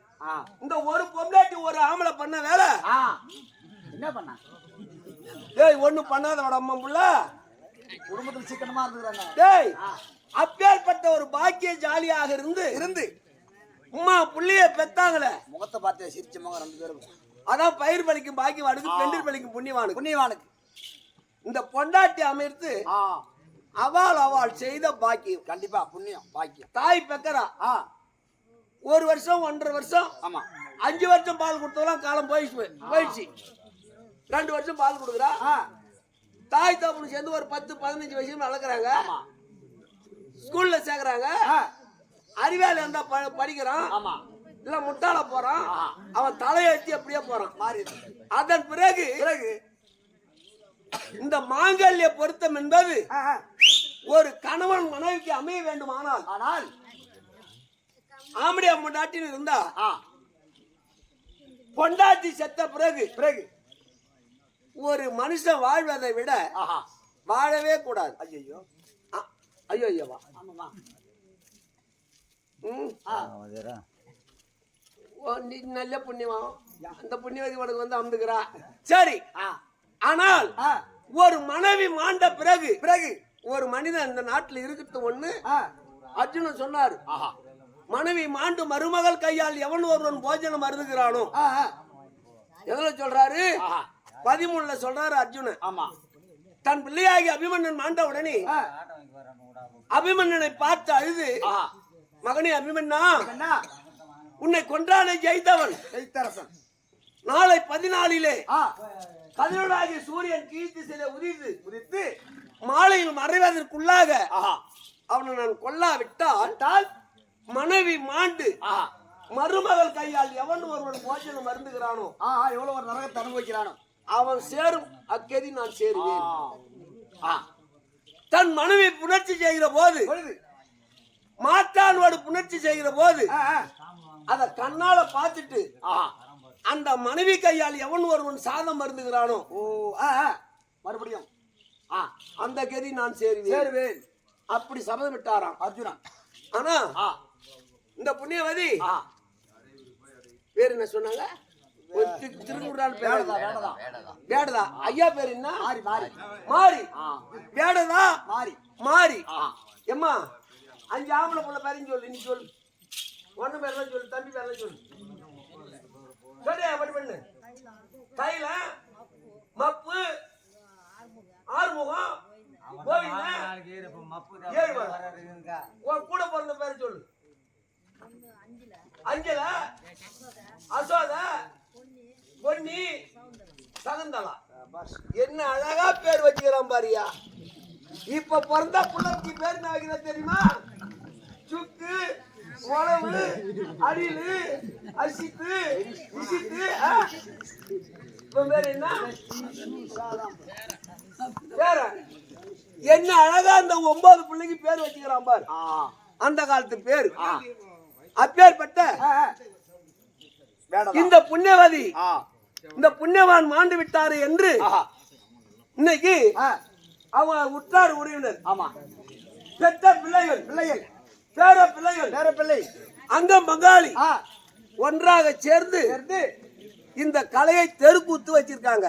இந்த ஒரு பொம்பளாட்டி ஒரு ஆம்பளை பண்ண வேலை என்ன பண்ணா? டேய் ஒண்ணு பண்ணாதோட அம்மா புள்ள குடும்பத்துல சிக்கனமா இருந்துறாங்க. டேய் அப்பேற்பட்ட ஒரு பாக்கிய ஜாலியாக இருந்து அம்மா புள்ளைய பெத்தாங்களே முகத்தை பார்த்து சிரிச்ச முகம் 2 பேரும். அதான் பயிர் பலிக்கும் பாக்கியவானுக்கு பெண்டில் பலிக்கும் புண்ணியவானுக்கு. இந்த பொண்டாட்டி அமைத்து அவள் செய்த பாக்கியம் கண்டிப்பா புண்ணியம் பாக்கியம். தாய் பெக்கரா 1 வருஷம் 1.5 வருஷம் 5 வருஷம் பால் கொடுத்தவெல்லாம் காலம் போயிடுச்சு. 2 வருஷம் பால் கொடுக்குறா. தாய் தகப்பனு சேர்ந்து ஒரு 10-15 வயசு வளர்க்குறாங்க. ஸ்கூல்ல சேர்க்கறாங்க. அறிவாளி இருந்தா படிக்கிறான். இல்ல முட்டாள போறான். அவன் தலையெழுத்தி அப்படியே போறான். அதன் பிறகு இந்த மாங்கல்ய பொருத்தம் என்பது ஒரு கணவன் மனைவிக்கு அமைய வேண்டுமானால் ஆம்படியா பொண்டாட்டின்னு இருந்தா பொண்டாட்டி செத்த பிறகு ஒரு மனுஷன் வாழ்வதை விட வாழவே கூடாது. ஐயோவா நல்ல புண்ணியமா அந்த புண்ணியவதி உனக்கு வந்து அமுதுக்கிறா. சரி, ஆனால் ஒரு மனைவி மாண்ட பிறகு ஒரு மனிதன் இந்த நாட்டில் இருக்கிறது ஒண்ணு. அர்ஜுனன் சொன்னாரு, மனைவி மாண்டு மருமகள் கையால் எவன் ஒருவன் போஜனம் அருந்துகிறானோ. எதுல சொல்றாரு? 13ல சொல்றாரு அர்ஜுனன். தன் பிள்ளையாகி அபிமன்னன் மாண்ட உடனே அபிமன்னனை பார்த்து அழுது, மகனே அபிமன்னா, உன்னை கொன்றானே ஜெயித்தவன் நாளை 14லே 17 சூரியன் கீழ்த்திசையில உதித்து மாலையில் மறைவதற்குள்ளாக அவனை நான் கொல்லாவிட்டால் மனைவி மாண்டு மருமகள் கையால் எவன் ஒருவன் போஜனம் மருந்துகிறானோ, எவ்வளவு ஒரு நரகத்தை அனுபவிக்கிறானோ, அவன் சேரும் அக்கேதி நான் சேருவேன். தன் மனைவி புணர்ச்சி செய்கிற போது, மாற்றானோடு புணர்ச்சி செய்கிற போது அத கண்ணால பார்த்துட்டு அந்த மனைவி கையால் எவன் ஒருவன் சாதம் மருந்துகிறானோ மறுபடியும் அந்த கதி நான் சேருவேன். அப்படி சபதம் விட்டாராம் அர்ஜுனன். ஆனா இந்த புண்ணியவதி பேர் என்ன சொன்னாங்க? வேடதா. ஐயா பேர் என்ன? மாறி. வேடதா மாறி. எம்மா 5 ஆம்பளை புள்ள பேரையும் சொல்லு. நீ சொல்லு. ஒண்ணு பேரெல்லாம் சொல்லு. தம்பி பேரெல்லாம் சொல்லு. சரியா படி பண்ணு. தைல மப்பு ஆறுமுகம் கூட பிறந்த பேரை சொல்லு. அஞ்சல அசோத பொன்னி சகந்தலா. என்ன அழகா பேர் வச்சுக்கிறான் பாரியா. இப்ப பிறந்த புள்ளக்கு பேர் என்ன வைக்கிற தெரியுமா? சுக்கு, உழவு, அடிலு, அசித்து, இசித்து. இப்ப பேர் என்ன? பேர என்ன அழகா அந்த 9 பிள்ளைக்கு பேர் வச்சுக்கிறான் பாரு. அந்த காலத்து பேரு. அப்பேற்பட்ட இந்த புண்ணியவதி, இந்த புண்ணியவான் மாண்டு விட்டாரு என்று இன்னைக்கு அவன் உற்றார் உறவினர், பெற்ற பிள்ளைகள், பேர பிள்ளை, அங்கம் பங்காளி ஒன்றாக சேர்ந்து இந்த கலையை தெருக்கூத்து வச்சிருக்காங்க.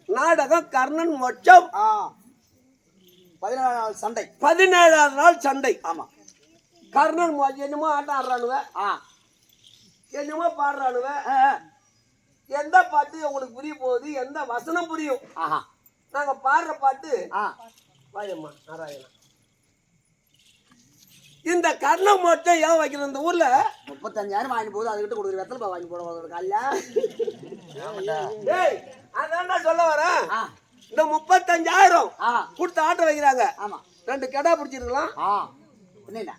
நாடகம் கர்ணன் மொச்சம் 17 நாள் சண்டை. 17ஆவது நாள் சண்டை. ஆமா. கர்ணன் என்னமோ ஆட்டம் ஆடுறானுவ, என்னமோ பாடுறானுவ. எந்த பாட்டு உங்களுக்கு புரிய போகுது, எந்த வசனம் புரியும்? நாங்க பாடுற பாட்டு வாயம்மா நாராயணா. இந்த கர்ணம் மட்டும் ஏன் வைக்கிற இந்த ஊர்ல 35,000 வாங்கி போகுது, அதுக்கிட்ட கொடுக்குற வெத்தலை வாங்கி போட அல்ல. அதான்டா சொல்ல வரேன். இந்த 35,000 கொடுத்து ஆட்ட வைக்கிறாங்க. ஆமா. 2 கெடா பிடிச்சிருக்கலாம், என்ன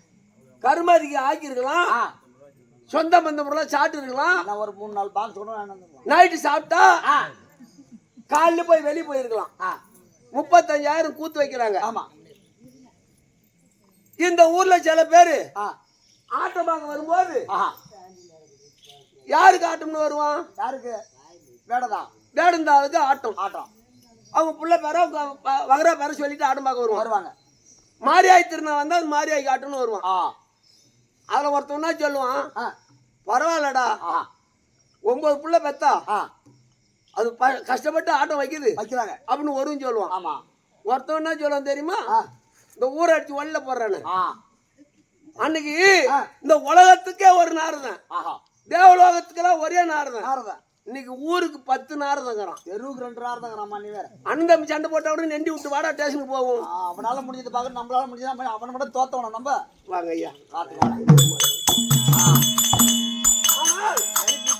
கருமாதிக்கு ஆக்கிருக்கலாம், சொந்த பந்தம் சாப்பிட்டு இருக்கலாம், ஒரு 3-4 பாக்ஸ் கூட நைட்டு சாப்பிட்டா காலைல போய் வெளியே போயிருக்கலாம். 35,000 கூத்து வைக்கிறாங்க. ஆமா. இந்த ஊர்ல சில பேரு ஆட்டம் பார்க்க வரும்போது யாருக்கு ஆட்டம்னு வருவான்? யாருக்கு? வேடதான். வேடந்தாளுக்கு ஆட்டம். ஆட்டம். அவங்க புள்ள பேர வகரா பேர சொல்லிட்டு ஆட்டம் பார்க்க வருவாங்க. மாரியாய் திருநாள் வந்தா அது மாரியாய்க்கு ஆட்டம்னு வருவான். அதுல ஒருத்தவனா சொல்லுவான், பரவாயில்லடா 9 புள்ள பெத்தா அது கஷ்டப்பட்டு ஆட்டம் வைக்கிறாங்க அப்படின்னு வரும்னு சொல்லுவான். ஆமா. ஒருத்தவனா சொல்லுவான் தெரியுமா, இந்த ஊரை அடிச்சு ஒல்ல போடுறானு. அன்னைக்கு இந்த உலகத்துக்கே ஒரு நாரதன், தேவலோகத்துக்கெல்லாம் ஒரே நாரதன். இன்னைக்கு ஊருக்கு 10 நாரதங்கிறான், தெருவுக்கு 2 நாரதங்கிறான். நீ வேற அண்ணன் தம்பி சண்டை போட்ட உடனே நெண்டி விட்டு வாடா ஸ்டேஷனுக்கு போவோம். அவனால முடிஞ்சது பார்க்க, நம்மளால முடிஞ்சது அவனை மட்டும் தோத்தவன நம்ம. வாங்க ஐயா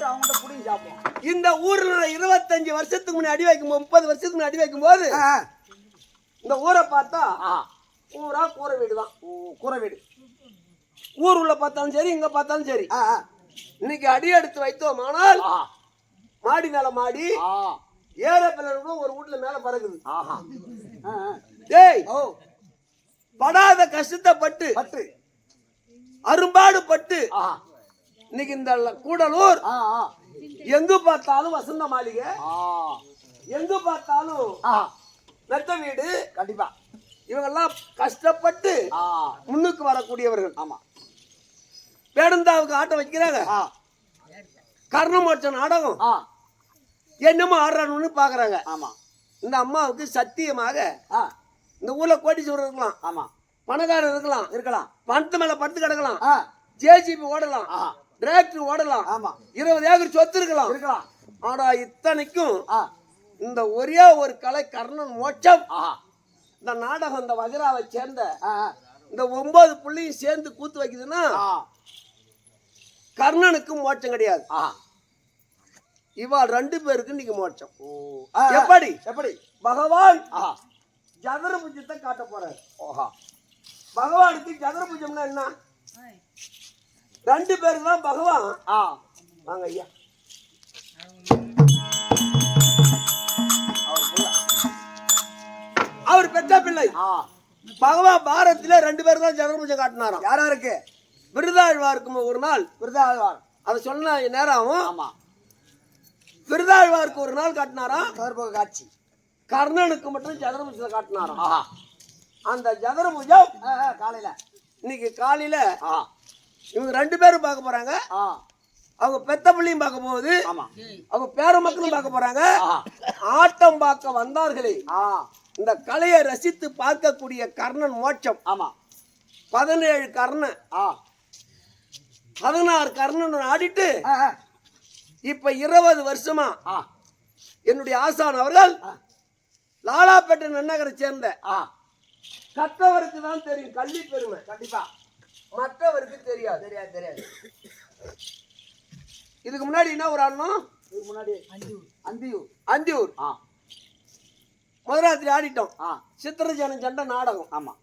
அவங்ககிட்ட புடிங்கி சாப்பிடுவோம். இந்த ஊர்ல 25 வருஷத்துக்கு முன்னாடி அடி வைக்கும், 30 வருஷத்துக்கு முன்னாடி அடி வைக்கும் போது இந்த ஊரை பார்த்தா ஊரா கூரை வீடு தான். கூரை வீடு. ஊர் உள்ள பார்த்தாலும் சரி, இங்க பார்த்தாலும் சரி. இன்னைக்கு அடி எடுத்து வைத்தோம் ஆனால் மாடி மேல மாடி ஏற பிள்ளை ஒரு வீட்டுல மேல பறக்குது. டேய், படாத கஷ்டத்தை பட்டு அரும்பாடு பட்டு இன்னைக்கு இந்த கூடலூர் எங்க பார்த்தாலும் வசந்த மாளிகை, எங்க பார்த்தாலும் மெத்த வீடு. கண்டிப்பா இவங்கெல்லாம் கஷ்டப்பட்டு முன்னுக்கு வரக்கூடியவர்கள். ஆமா. வேடந்தாவுக்கு ஆட்டம் வைக்கிறாங்க. கர்ணமோட்ச நாடகம் என்னமோ ஆடுறான்னு பாக்குறாங்க. ஆமா. இந்த அம்மாவுக்கு சத்தியமாக இந்த ஊர்ல கோட்டீஸ்வரர் இருக்கலாம், ஆமா, பணக்காரர் இருக்கலாம், பணத்து மேல படுத்து கிடக்கலாம், ஜேசிபி ஓடலாம், டிராக்டர் ஓடலாம், ஆமா, 20 ஏக்கர் சொத்து இருக்கலாம். ஆனா இத்தனைக்கும் இந்த ஒரே ஒரு கலை கர்ணன் மோட்சம். இந்த நாடகம் இந்த வஜராவை சேர்ந்த இந்த 9 புள்ளியும் சேர்ந்து கூத்து வைக்குதுன்னா கர்ணனுக்கு மோட்சம் கிடையாது. இவா 2 பேருக்கு இன்னைக்கு மோட்சம். எப்படி எப்படி பகவான் ஜதரபுஜத்தை காட்ட போறாரு. பகவானுக்கு ஜதரபுஜம்னா என்ன? 2 பேருக்கு தான் பகவான். வாங்க ஐயா. அவர் பெற்ற பிள்ளை பகவான் பாரத்தில 2 பேர் தான் ஜதரபுஜம் காட்டினாராம். யாராருக்கு? விருதாழ்வாருக்கு ஒரு நாள். விருதாழ்வார் அதை சொன்ன நேரம் ஆகும். ஆமா. விருதாழ்வாருக்கு ஒரு நாள் காட்டினாராம் காட்சி. கர்ணனுக்கு மட்டும் ஜதரபுஜத்தை காட்டினாராம். அந்த ஜதரபுஜம் காலையில இன்னைக்கு காலையில இவங்க 2 பேரும் பார்க்க போறாங்க. அவங்க பெத்த பிள்ளையும் பார்க்க போகுது, அவங்க பேர மக்களும் பார்க்க போறாங்க. ஆட்டம் பார்க்க வந்தார்களே, இந்த கலையை ரசித்து பார்க்கக்கூடிய கர்ணன் மோட்சம். ஆமா. 17 கர்ணன் 16 கர்ணன் ஆடிட்டு இப்ப 20 வருஷமா என்னுடைய ஆசான் அவர்கள் லாலாப்பேட்டை நன்னகரை சேர்ந்த கற்றவருக்கு தான் தெரியும் கல்வி பெருமை. கண்டிப்பா மற்றவருக்கு தெரியாது. தெரியாது. இதுக்கு முன்னாடி என்ன ஒரு ஆடணும்? இதுக்கு முன்னாடி அந்தியூர் முதல் ராத்திரி ஆடிட்டோம். சித்திரஜன சண்டை நாடகம். ஆமா.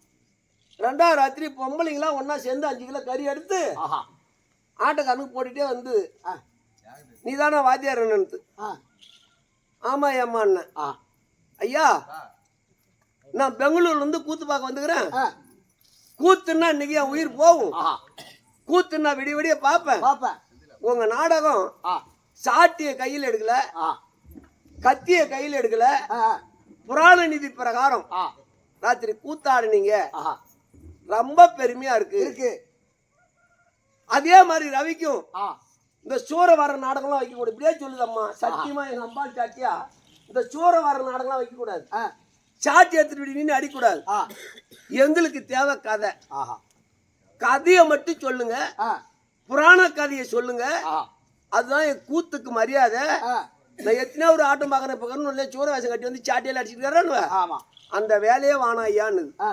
2வது ராத்திரி பொம்பளைங்களாம் ஒன்னா சேர்ந்து 5 கிலோ கறி எடுத்து ஆட்டக்காரனுக்கு போட்டுட்டே வந்து, நீ தானே வாத்தியார் என்னன்னு? ஆமா ஏம்மா அண்ணன். ஐயா, நான் பெங்களூர்ல இருந்து கூத்து பார்க்க வந்துக்கிறேன். கூத்துன்னா இன்னைக்கு என் உயிர் போகும். கூத்துன்னா விடிய விடிய பார்ப்பேன். உங்க நாடகம் சாட்டிய கையில் எடுக்கல, கத்திய கையில் எடுக்கல, புராண நிதி பிரகாரம் ராத்திரி கூத்தாடுனீங்க, ரொம்ப பெருமையா இருக்கு. அதே மாதிரி ரவிக்கும் இந்த சூர வர நாடகம்லாம் வைக்க கூடாது. இப்படியே சொல்லுதம்மா, சத்தியமா எங்க அம்பாள் சாட்டியா இந்த சூர வர நாடகம்லாம் வைக்க கூடாது. சாட்டி எடுத்துட்டு நின்று அடிக்கூடாது. ஆ எங்களுக்கு தேவை கதை. ஆஹா கதையை மட்டும் சொல்லுங்க, ஆ புராண கதையை சொல்லுங்க. ஆ அதுதான் என் கூத்துக்கு மரியாதை. ஆ நான் எத்தனையோ ஒரு ஆட்டம் பார்க்கறேன், பக்கம்னு இல்லை சூற வேஷம் கட்டி வந்து சாட்டியில் அடிச்சுட்டு ஆமா அந்த வேலையே வானா ஐயான்னு. ஆ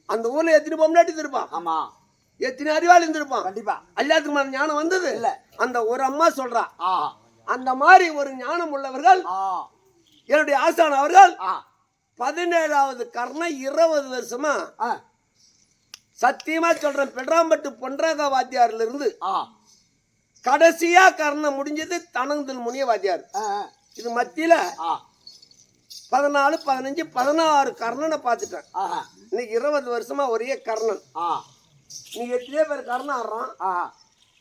அந்த ஊர்ல எத்தனை பொம்னாட்டி இருப்பான், ஆமா எத்தனை அறிவாளி இருந்திருப்பான். கண்டிப்பா எல்லாத்துக்கும் அந்த ஞானம் வந்தது இல்ல. அந்த ஒரு அம்மா சொல்றா, ஆஹா அந்த மாதிரி ஒரு ஞானம் உள்ளவர்கள் ஆ என்னுடைய ஆசான் அவர்கள் ஆ 17வது கர்ணம் 20 வருஷமா ஆ சத்தியமா சொல்றேன், பெட்ராம்பட்டு பொன்றாக வாத்தியார்ல இருந்து ஆ கடைசியா கர்ணம் முடிஞ்சது தனந்தல் முனிய வாத்தியார். ஆ இது மத்தியில ஆ 14, 15, 16 கர்ணனை பார்த்துட்டேன். ஆஹா இன்னைக்கு 20 வருஷமா ஒரே கர்ணன். ஆ நீ எத்தனையோ பேர் கர்ணம் ஆடுறான், ஆஹா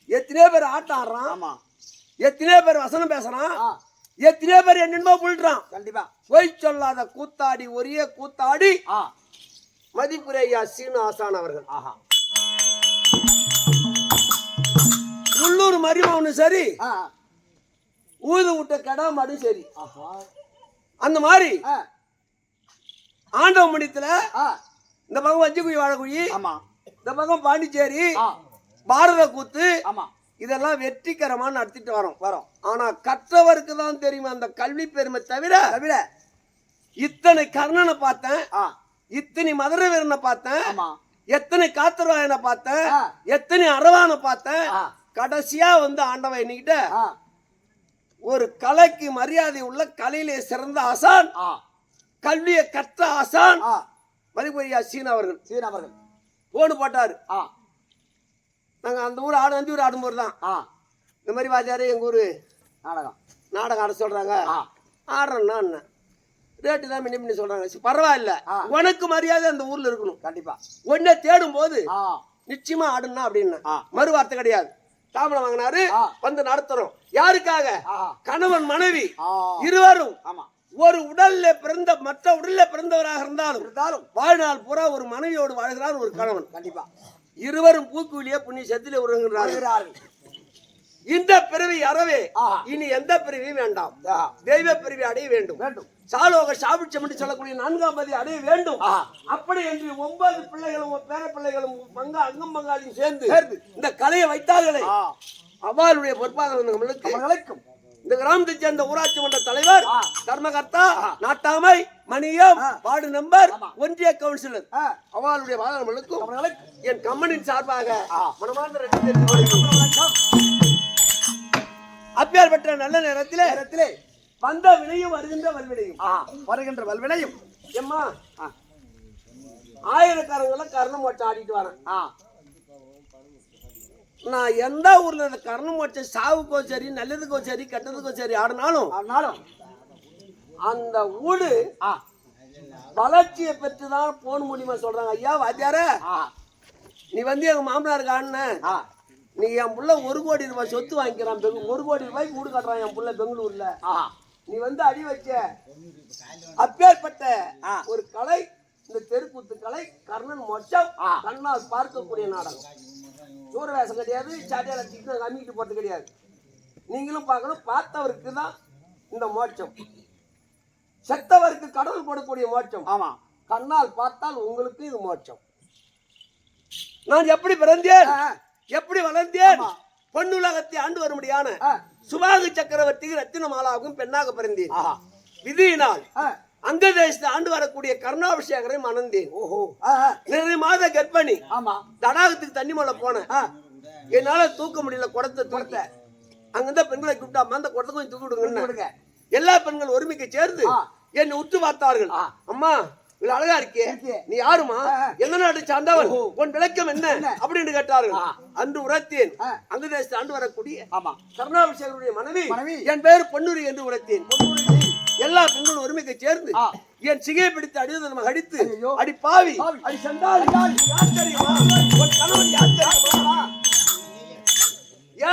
எத்தனையோ பேர் ஆட்டம் ஆடுறான், ஆமா எத்தனையோ பேர் வசனம் பேசுறான், ஆ எத்தனையோ பேர் என்னென்னமோ புல்றான். கண்டிப்பா பொய் சொல்லாத கூத்தாடி ஒரே கூத்தாடி ஆ மதிப்புரையா சீனு ஆசான் அவர்கள். ஆஹா உள்ளூர் மரிமவனும் சரி, ஆ ஊது விட்ட கடா மாடும் சரி. ஆஹா அந்த மாதிரி ஆ ஆண்டவ முடியத்துல ஆ இந்த பக்கம் வஞ்சிக்குழி வாழக்குழி, ஆமா இந்த பக்கம் பாண்டிச்சேரி, ஆ பாரத கூத்து, ஆமா இதெல்லாம் வெற்றிகரமா நடத்திட்டு வரோம். வரோம் ஆனா கற்றவருக்கு தான் தெரியும் அந்த கல்வி பெருமை. தவிர தவிர இத்தனை கர்ணனை பார்த்தேன், ஆ இத்தனை மதுரை வீரனை பார்த்தேன், ஆமா எத்தனை காத்தராயனை பார்த்தேன், ஆ. எத்தனை அரவானை பார்த்தேன். ஆ. கடைசியா வந்து ஆண்டவன் என்கிட்ட ஆ ஒரு கலைக்கு மரியாதை உள்ள கலையிலே சிறந்த ஆசான், ஆ கல்வியை கற்ற ஆசான் ஆ மதிப்புரையா சீன் அவர்கள் சீன் அவர்கள் போன்னு போட்டாரு. ஆ நாங்க அந்த ஊர் ஆடு வந்து ஊர் ஆடும்போது தான் ஆ இந்த மாதிரி வாத்தியாரு எங்க ஊரு நாடகம் நாடகம் ஆட சொல்றாங்க. ஆ ஆடுறேன்னா என்ன ரேட்டு தான் மின்னி மின்னி சொல்றாங்க. சரி, பரவாயில்ல, ஆ. உனக்கு மரியாதை அந்த ஊர்ல இருக்கணும். கண்டிப்பா ஒன்ன தேடும் போது ஆ நிச்சயமா ஆடுனா அப்படின்னா ஆ. மறு வார்த்தை கிடையாது. தாமரம் வாங்கினாரு, ஆ. வந்து நடத்துறோம். யாருக்காக? ஆ கணவன் மனைவி ஆ இருவரும் ஆமா ஒரு உடல்ல பிறந்த மற்ற உடல்ல பிறந்தவராக இருந்தாலும் இருந்தாலும் வாழ்நாள் பூரா ஒரு மனைவியோடு வாழ்கிறார் ஒரு கணவன். கண்டிப்பா இருவரும் பூக்குவிலியே புண்ணிய சத்திலே உருகிறார்கள். வருகிறார்கள். இந்த பிறவி அறவே ஆ. இனி எந்த பிறவியும் வேண்டாம், ஆ. தெய்வ பிறவி அடைய வேண்டும். வேண்டும் சாலோக சாபிட்சம் என்று சொல்லக்கூடிய 4ஆம் பதி அடைய வேண்டும். ஆ. அப்படி என்று 9 பிள்ளைகளும் பேர பிள்ளைகளும் அங்கம் பங்காளியும் சேர்ந்து சேர்ந்து இந்த கலையை வைத்தார்களே, ஆ அவளுடைய பொறுப்பாக நம்மளுக்கு அவர்களுக்கும் இந்த கிராமத்தை சேர்ந்த ஊராட்சி மன்ற தலைவர், ஆ. தர்மகர்த்தா, நாட்டாமை, மணியம், ஆ. வார்டு நம்பர், ஆமா. ஒன்றிய கவுன்சிலர், ஆ அவளுடைய வாதங்களுக்கும் அவர்களுக்கும் என் கம்பெனியின் சார்பாக ஆ. மனமார்ந்த நன்றி தெரிவித்துக் கொள்கிறேன். அப்பேர் பெற்ற நல்ல நேரத்திலே நேரத்திலே வந்த வினையும் வருகின்ற வல்வினையும். ஆ வருகின்ற வல்வினையும் எம்மா ஆ ஆயிரக்காரங்களை கர்ணம் மோட்சம் ஆடிட்டு வரேன். ஆ நான் எந்த ஊர்ல இந்த கர்ணம் மோட்சம் சாவுக்கோ சரி, நல்லதுக்கோ சரி, கெட்டதுக்கோ சரி ஆடினாலும் ஆனாலும் அந்த ஊடு ஆ வளர்ச்சியை பெற்றுதான் போன முடியுமா சொல்றாங்க. ஐயா வாத்தியார, ஆ நீ வந்து எங்க மாமனாருக்கு ஆடின, ஆ நீ என் புள்ள 1 கோடி ரூபாய் சொத்து வாங்கிக்கிறான், 1 கோடி ரூபாய்க்கு வீடு கட்டுறான் என் புள்ள பெங்களூர்ல, ஆ நீ வந்து அடி வச்ச. அப்பேற்பட்ட ஆ. ஒரு கலை இந்த தெருக்கூத்து கலை கர்ணன் மோட்சம் ஆ. கண்ணால் பார்க்கக்கூடிய நாடகம். சூரவேசம் கிடையாது, சாட்டியால சிக்கன் அம்மிக்கிட்டு போறது கிடையாது. நீங்களும் பார்க்கணும், பார்த்தவருக்கு தான் இந்த மோட்சம், செத்தவருக்கு கடவுள் கொடுக்கக்கூடிய மோட்சம். ஆமா கண்ணால் பார்த்தால் உங்களுக்கு இது மோட்சம். நான் எப்படி பிறந்தேன், ஆ. எப்படி வளர்ந்தேன், ஆமா. பொன்னுலகத்தை ஆண்டு வரும்படியான ஆ. சுபாகு சக்கரவர்த்திக்கு ரத்தினமாலாவும் பெண்ணாக பிறந்தேன். ஆஹா விதியினால் ஆ அங்க தேசத்தை ஆண்டு வரக்கூடிய கருணாபிஷேகரை மணந்தேன். ஓஹோ ஆ நிறைய மாத கர்ப்பிணி, ஆமா தடாகத்துக்கு தண்ணி மேல போனேன். ஆ என்னால தூக்க முடியல குடத்தை தூக்க. அங்கிருந்த பெண்களை கூப்பிட்டா அந்த குடத்தை கொஞ்சம் தூக்கி விடுங்க. கொடுங்க எல்லா பெண்கள் ஒருமிக்க சேர்ந்து ஆ. என்னை உற்று பார்த்தார்கள். ஆ. அம்மா இவ்வளவு அழகா இருக்கே, இருக்கே. நீ யாருமா, ஆ. எந்த நாட்டு சார்ந்தவன், ஓஹோ. உன் விளக்கம் என்ன என்ன? அப்படின்னு கேட்டார்கள். ஆ. அன்று உரைத்தேன், ஆ. அங்கு தேசத்தை ஆண்டு வரக்கூடிய ஆமா கருணாபிஷேகருடைய மனைவி மனைவி. என் பெயர் பொன்னுரி என்று உரைத்தேன். எல்லா பெண்களும் ஒருமிக்க சேர்ந்து ஆ. என் சிகையை பிடித்து அடித்து அடித்து, ஐயோ. அடி பாவி, பாவி. அடி சென்றால் யார் தெரியுமா, உன் கணவன் யார் தெரியுமா,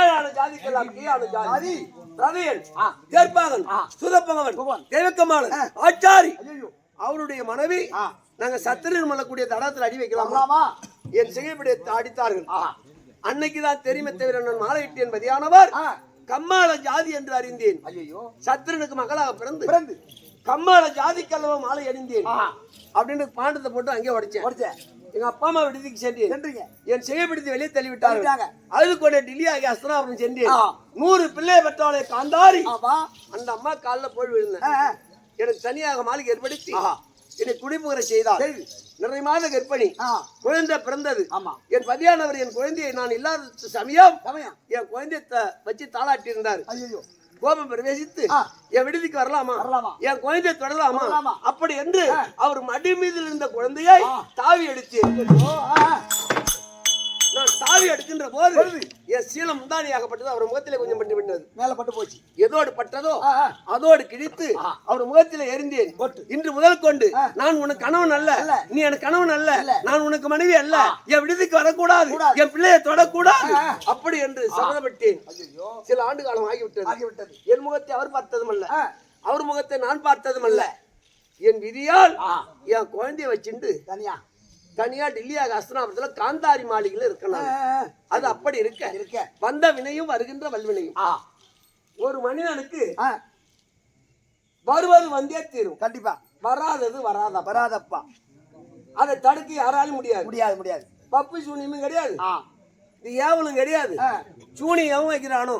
7 ஜாதிக்கெல்லாம் கீழான ஜாதி, ரதையன், தேர்ப்பாகன், சுதப்பகவன், புவன், தேவக்கமாளன், ஆச்சாரி, ஐயோ அவருடைய மனைவி. ஆ நாங்க சத்திரன் மல்லக்கூடிய தடத்தில் அடி வைக்கலாமா, வரலாமா என் சிகைப்படி அடித்தார்கள். ஆ அன்னைக்குதான் தெரியுமே தவிர நான் மாலையிட்டேன் பதியானவர் ஆ கம்மாள ஜாதி என்று அறிந்தேன். ஐயோ சத்திரனுக்கு மகளாக பிறந்து பிறந்து கம்மால ஜாதி கல்லவ மாலை அணிந்தேன் அப்படின்னு பாண்டத்தை போட்டு அங்கே உடைச்சேன். எங்க அப்பா அம்மா விடுதிக்கு சென்றீங்க. என் செய்யப்படுத்தி வெளியே தள்ளிவிட்டாங்க. அது கூட டில்லி ஆகி அஸ்தனாபுரம் சென்றேன். 100 பிள்ளை பெற்றவளை காந்தாரி அந்த அம்மா காலில் போய் விழுந்தேன். எனக்கு தனியாக மாளிகை ஏற்படுத்தி என்னை குடிபுகிற செய்தார். நிறைய மாத கர்ப்பிணி குழந்தை பிறந்தது. என் பதியானவர் என் குழந்தையை நான் இல்லாத சமயம் என் குழந்தைய வச்சு தாளாட்டி இருந்தார். கோபம் பிரவேசித்து என் விடுதிக்கு வரலாமா, என் குழந்தையை தொடரலாமா அப்படி என்று அவர் மடி மீதில் இருந்த குழந்தையை தாவி அடித்து நான் தாவி அடிக்கின்ற போது என் சீலம் முந்தானியாகப்பட்டது. அவர் முகத்திலே கொஞ்சம் பட்டு விட்டது. மேல பட்டு போச்சு. எதோடு பட்டதோ அதோடு கிழித்து அவர் முகத்திலே எரிந்தேன். இன்று முதல் கொண்டு நான் உனக்கு கணவன் அல்ல, நீ எனக்கு கணவன் அல்ல, நான் உனக்கு மனைவி அல்ல, என் விடுதிக்கு வரக்கூடாது, என் பிள்ளையை தொடக்கூடாது அப்படி என்று சபதப்பட்டேன். சில ஆண்டு காலம் ஆகிவிட்டது. என் முகத்தை அவர் பார்த்ததும் அல்ல, அவர் முகத்தை நான் பார்த்ததும் அல்ல. என் விதியால் என் குழந்தைய வச்சுட்டு தனியா டில்லியாக அஸ்தனாபுரத்துல காந்தாரி மாளிகையில இருக்கணும். அது அப்படி இருக்க வந்த வினையும் வருகின்ற வல்வினையும் ஒரு மனிதனுக்கு வருவது வந்தே தீரும். கண்டிப்பா வராதது வராதப்பா. அதை தடுக்க யாராலும் முடியாது. பப்பு சூனியமும் கிடையாது, இது ஏவலும் கிடையாது. சூனி எவன் வைக்கிறானோ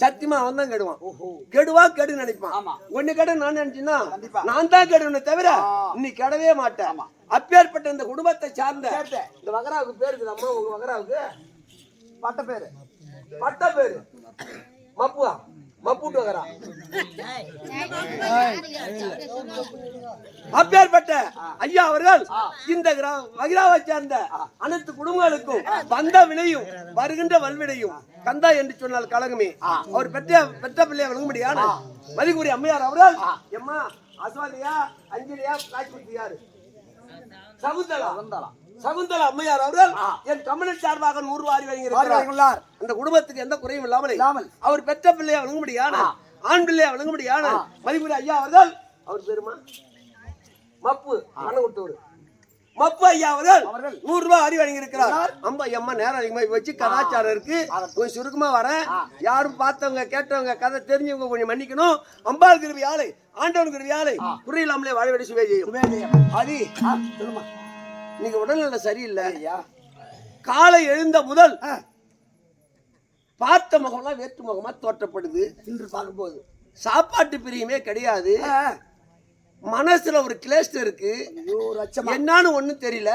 சத்தியமா அவன் தான் கெடுவான். கெடு நினைப்பான். ஒண்ணு கெடு நான் நினைச்சுன்னா நான் தான் கெடுவேன் தவிர நீ கெடவே மாட்டேன். அப்பேற்பட்ட இந்த குடும்பத்தை சார்ந்த இந்த வகராவுக்கு பேரு இருக்குது. அம்மா உங்க வகராவுக்கு பட்ட பேரு மப்புவா, மப்புட்டு வகரா. அப்பேற்பட்ட ஐயா அவர்கள் இந்த வகிராவை சேர்ந்த அனைத்து குடும்பங்களுக்கும் வந்த வினையும் வருகின்ற வல்வினையும் கந்தா என்று சொன்னால் கலகமே. அவர் பெற்ற பிள்ளைய வழங்கும்படியான மதிக்குரிய அம்மையார் அவர்கள் எம்மா அஸ்வாதியா அஞ்சலியா காய்ச்சி சகுந்தலா அம்மையார் அவர்கள் என் கம்யூனிஸ்ட் சார்பாக 100 ரூபாய் வழங்கியிருக்கிறார். அந்த குடும்பத்துக்கு எந்த குறையும் இல்லாமல் அவர் பெற்ற பிள்ளையா வழங்கும்படியான ஆண் பிள்ளையா வழங்கும்படியான மதிக்குரிய ஐயா அவர்கள், அவர் பேருமா மப்பு மனகுட்டூர் மப்பு ஐயா அவர்கள் 100 ரூபாய் அறிவு வழங்கியிருக்கிறார். அம்மா நேரம் அதிகமா வச்சு கலாச்சாரம் இருக்கு, கொஞ்சம் சுருக்கமா வரேன். யாரும் பார்த்தவங்க கேட்டவங்க கதை தெரிஞ்சவங்க கொஞ்சம் மன்னிக்கணும். அம்பாள் கிருபி ஆலை ஆண்டவன் கிருபி ஆலை குறையில்லாமலே வாழ வேண்டிய சுவே செய்யும். அது சொல்லுமா, நீங்க உடல்நிலை சரியில்லை. காலை எழுந்த முதல் பார்த்த முகம்லாம் வேற்று முகமா தோற்றப்படுது. இன்று பார்க்கும்போது சாப்பாட்டு பிரியமே கிடையாது. மனசுல ஒரு கிளேஸ்டர் இருக்கு, என்னன்னு ஒண்ணும் தெரியல.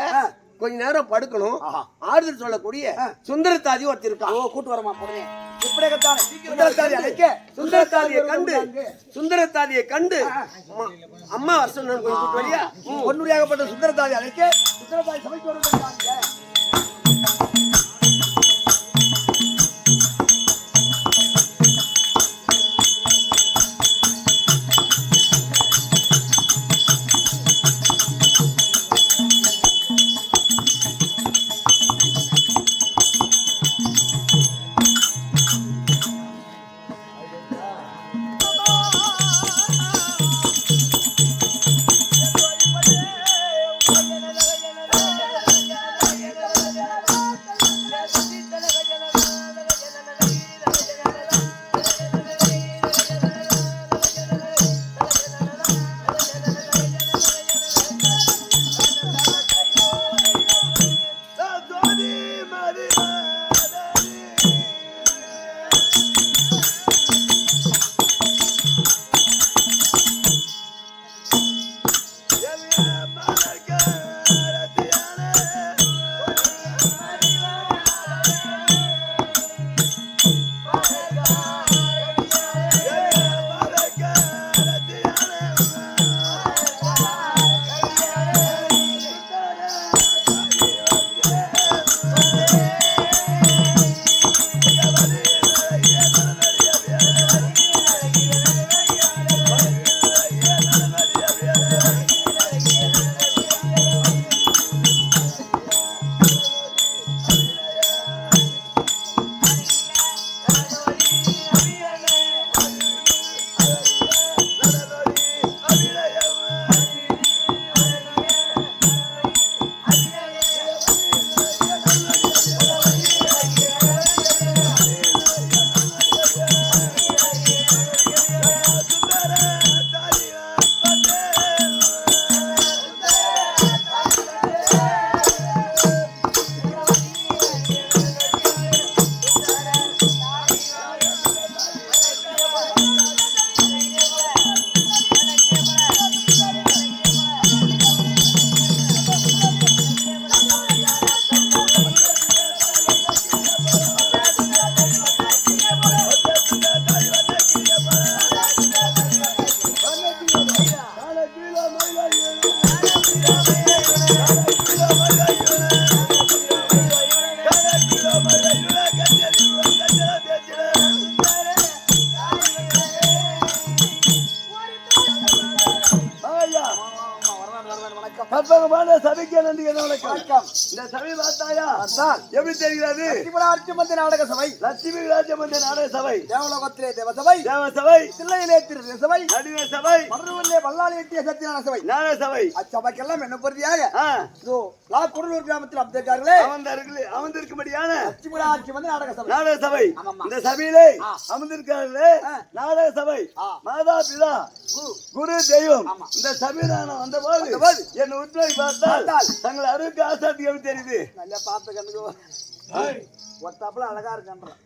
கொஞ்ச நேரம் படுக்கணும். ஆறுதல் சொல்லக்கூடிய சுந்தரத்தாதி ஒருத்தர் இருக்கான். கூட்டு வரமா போறேன். சுந்தரத்தாதியை கண்டு அம்மா வருஷம் கொஞ்சம் வழியா ஒன்னுடையாகப்பட்ட சுந்தரத்தாதி அழைக்க சுந்தரத்தாதி சமைக்கு வருவாங்க. இந்த சபை பார்த்தாயா எப்படி தெரிகிறது? லட்சுமி நாடக சபை, லட்சுமி ராஜமந்திர நாடக சபை, தேவலோகத்திலே தேவ சபை, தேவ சபை, தில்லையிலே திரு சபை, நடுவே சபை, மருவூரிலே பல்லாளி எட்டிய சத்தியநாத சபை. நாடக சபை. அச்சபைக்கெல்லாம் என்ன பொறுதியாக ஆ, இதோ லாக்குடலூர் கிராமத்தில் அப்தேக்கார்களே அமர்ந்திருக்கும்படியான லட்சுமி நாடக சபை. நாடக சபை. ஆமாம்மா. இந்த சபையிலே அமர்ந்திருக்கார்களே நாடக சபை. மாதா பிதா குரு தெய்வம். இந்த சபையிலான வந்தபோது என் உற்றை பார்த்தால் தங்கள் அருவுக்கு ஆசாத்தி எப்படி தெரியுது? நல்லா பார்த்து கண்ணுக்கு ஒத்தாப்புல அழகா இருக்கான்றான்.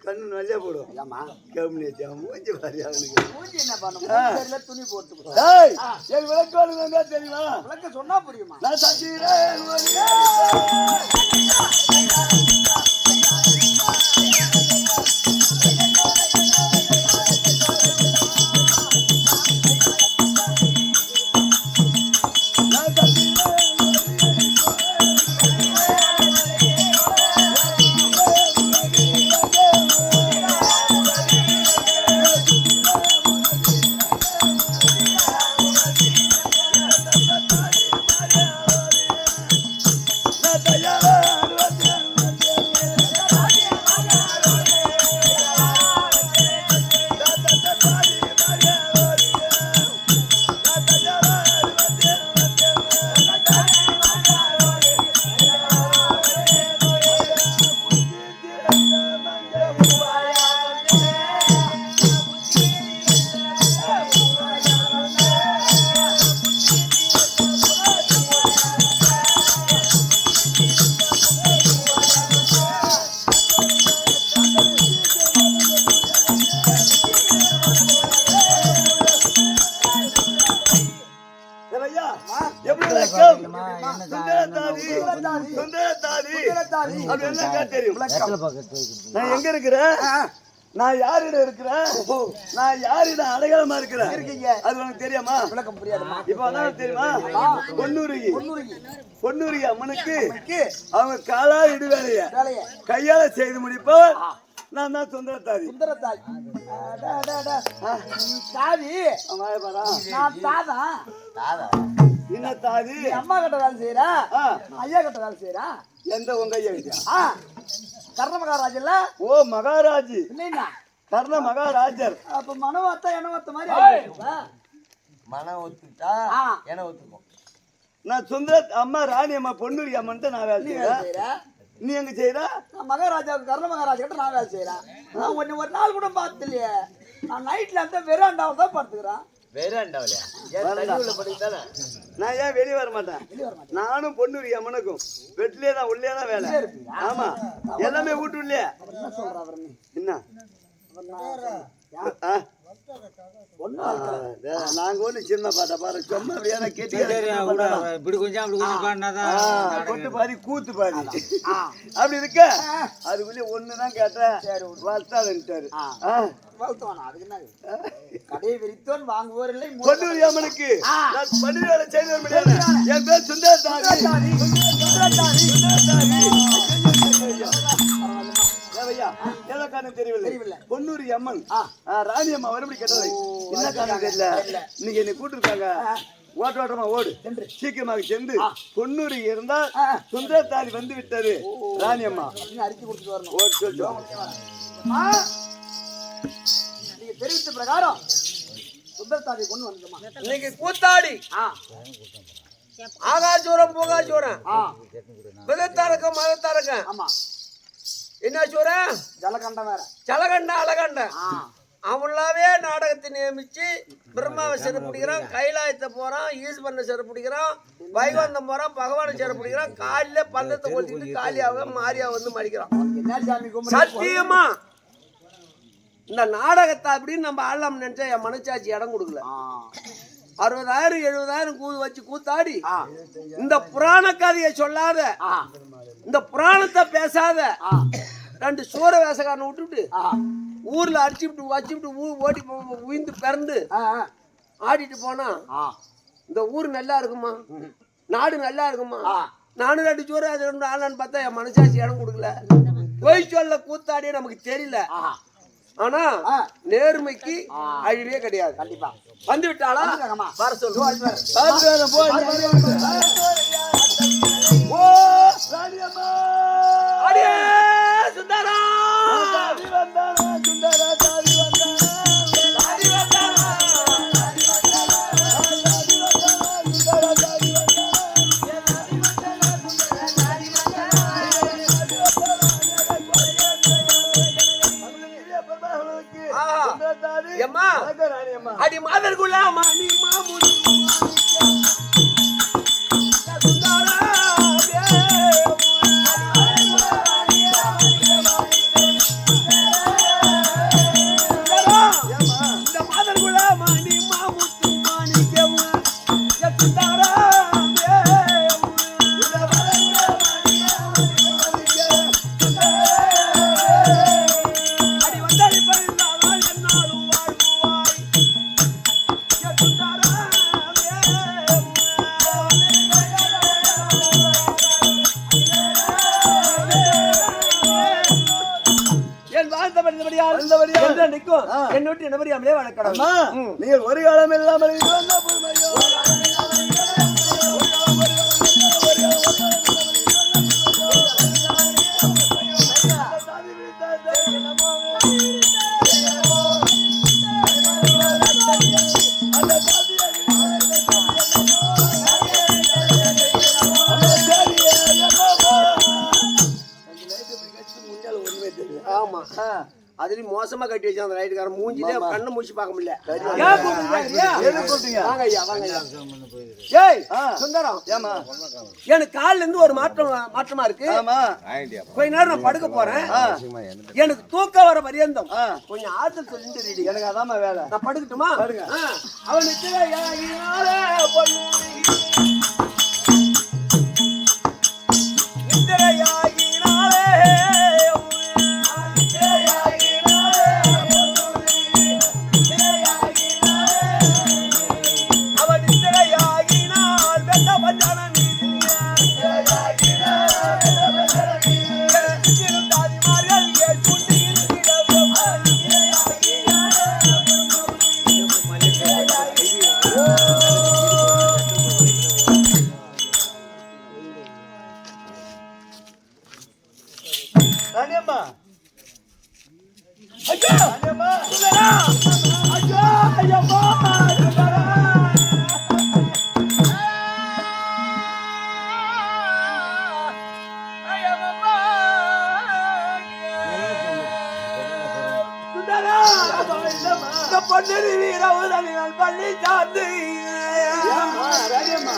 கண்ணு நல்லா போடும். ஏமா கம்யூனிட்டி மூஞ்சி பாரு அவனுக்கு. மூஞ்சி என்ன பண்ண துணி போட்டு டேய், என் விளக்கோடு வந்தா தெரியுமா? விளக்க சொன்னா புரியுமா? நான் சத்திரேன் ஒளியே. நான் எங்க இருக்கிறேன்? நான் யாரிடம் இருக்கிறேன்? நான் யாரிடம் அடையாளமா இருக்கிறேன்? அது உனக்கு தெரியாமா? விளக்கம் புரியாதுமா? இப்ப அதான் தெரியுமா? பொன்னூரி அம்மனுக்கு அவங்க காலா இடு வேலைய கையால செய்து முடிப்போம். நான் தான் சுந்தரத்தாதி. சுந்தரத்தாய் தாதி நான் தாதா என்ன தாதி? அம்மா கிட்ட வேலை செய்யறா, ஐயா கிட்ட வேலை செய்யறா. எந்த உங்க ஐயா? கர்ண மகாராஜ் இல்ல? ஓ மகாராஜ் இல்லைன்னா கர்ண மகாராஜர். அப்ப மனவாத்தா என்ன மாதிரி மனம் ஒத்துக்கிட்டா என்ன ஒத்துக்கும்? நான் சுந்தர அம்மா ராணி அம்மா பொன்னூரி அம்மன் நான் வேலை செய்யறேன். நீ எங்க செய்யற? மகாராஜாவுக்கு கர்ண மகாராஜா கிட்ட நான் வேலை செய்யறேன். நான் ஒன்னு ஒரு நாள் கூட பார்த்து இல்லையே. நான் நைட்ல அந்த வெறாண்டாவை தான் படுத்துக்கிறேன். வேறாண்டாவில நான் ஏன் வெளியே வர மாட்டேன்? நானும் பொன்னூரி அம்மனுக்கும் வெட்டிலே தான் உள்ளே தான் வேலை. ஆமா எல்லாமே வீட்டு உள்ளே. என்ன சொல்ற அவர்? என்ன நாங்க ஒண்ணு சின்ன பாட்டா பாரு சும்மா வேற கேட்டு இப்படி கொஞ்சம் அப்படி கொஞ்சம் பாடினாதான் கொட்டு பாதி கூத்து பாதி அப்படி இருக்க. அதுக்குள்ளே ஒண்ணுதான் கேட்டேன், வளர்த்தாதுன்ட்டாரு. கடையை விரித்தோன் வாங்குவோர் இல்லை. பொன்னூரி அம்மனுக்கு நான் பண்ணி வேலை செய்து முடியாது. என் பேர் சுந்தரத்தாதி. தெரியவில்லை. பொன்னூரி அம்மன் ராணி அம்மா மறுபடி கேட்டதை என்ன காரணம் தெரியல. இன்னைக்கு என்னை கூட்டிருக்காங்க. ஓட்டோட்டமா ஓடு சீக்கிரமாக சென்று பொன்னூரி இருந்தா சுந்தரத்தாதி வந்து விட்டாரு ராணி அம்மா அரிசி கொடுத்துட்டு வரணும். ஓடு சொல்லிட்டோம். நீங்க தெரிவித்த பிரகாரம் சுந்தரத்தாதி கொண்டு வந்துமா. இன்னைக்கு கூத்தாடி ஆகாசூரம் புகாசூரம் மிதத்தாரக்கம் மதத்தாரக்கம். ஆமா என்ன சூரம்? ஜலகண்டம் வேற ஜலகண்டம் அலகண்டம். அவளாவே நாடகத்தை நியமிச்சு பிரம்மாவை சிறப்பிடிக்கிறான், கைலாயத்தை போறான், ஈஸ்வரனை சிறப்பிடிக்கிறான், வைகுந்தம் போறான், பகவானை சிறப்பிடிக்கிறான். காலில பந்தத்தை ஒழிச்சுட்டு காலியாக மாரியா வந்து மடிக்கிறான். என்ன சாமி கும்பிடு? சத்தியமா இந்த நாடகத்தை அப்படின்னு நம்ம ஆடலாம் நினைச்சா என் மனசாட்சி இடம் கொடுக்கல. 60,000 70,000 கூது வச்சு கூத்தாடி இந்த புராண கதையை சொல்லாத, இந்த புராணத்தை பேசாத 2 சூர வேசக்காரனை விட்டுட்டு ஊர்ல அடிச்சுட்டு வச்சுட்டு ஓடி உயிர்ந்து பிறந்து ஆடிட்டு போனா இந்த ஊர் நல்லா இருக்குமா? நாடு நல்லா இருக்குமா? நானும் 2 சூர வேசக்காரன் ஆளான்னு பார்த்தா என் மனசாட்சி இடம் கொடுக்கல. பொய் சொல்ல கூத்தாடியே நமக்கு தெரியல. ஆனா நேர்மைக்கு அழிவே கிடையாது. கண்டிப்பா வந்து விட்டாளா? வர சொல்லு. வந்தபடியால் என்றென்றைக்கும் என்னை விட்டு என்ன அறியாமலே வணக்கம். நீங்கள் ஒரு காலம் இல்லாமல் இது வந்தா புதுமையோ ஆமா அதுலயும் மோசமா கட்டி வச்சான் அந்த ரைட்டுக்காரன் மூஞ்சிலே கண்ணை மூச்சு பார்க்க முடியல. வாங்க ஐயா வாங்க ஐயா. ஏய் சுந்தரம் ஏமா எனக்கு கால்ல இருந்து ஒரு மாற்றமா இருக்கு. கொஞ்ச நேரம் நான் படுக்க போறேன். எனக்கு தூக்கம் வர பரியந்தம் கொஞ்சம் ஆறுதல் சொல்லிட்டு ரெடி. எனக்கு அதாம்மா வேலை. நான் படுக்கட்டுமா? படுங்க. அவனுக்கு ராணியம்மா பள்ளி சார்ந்து ராணியம்மா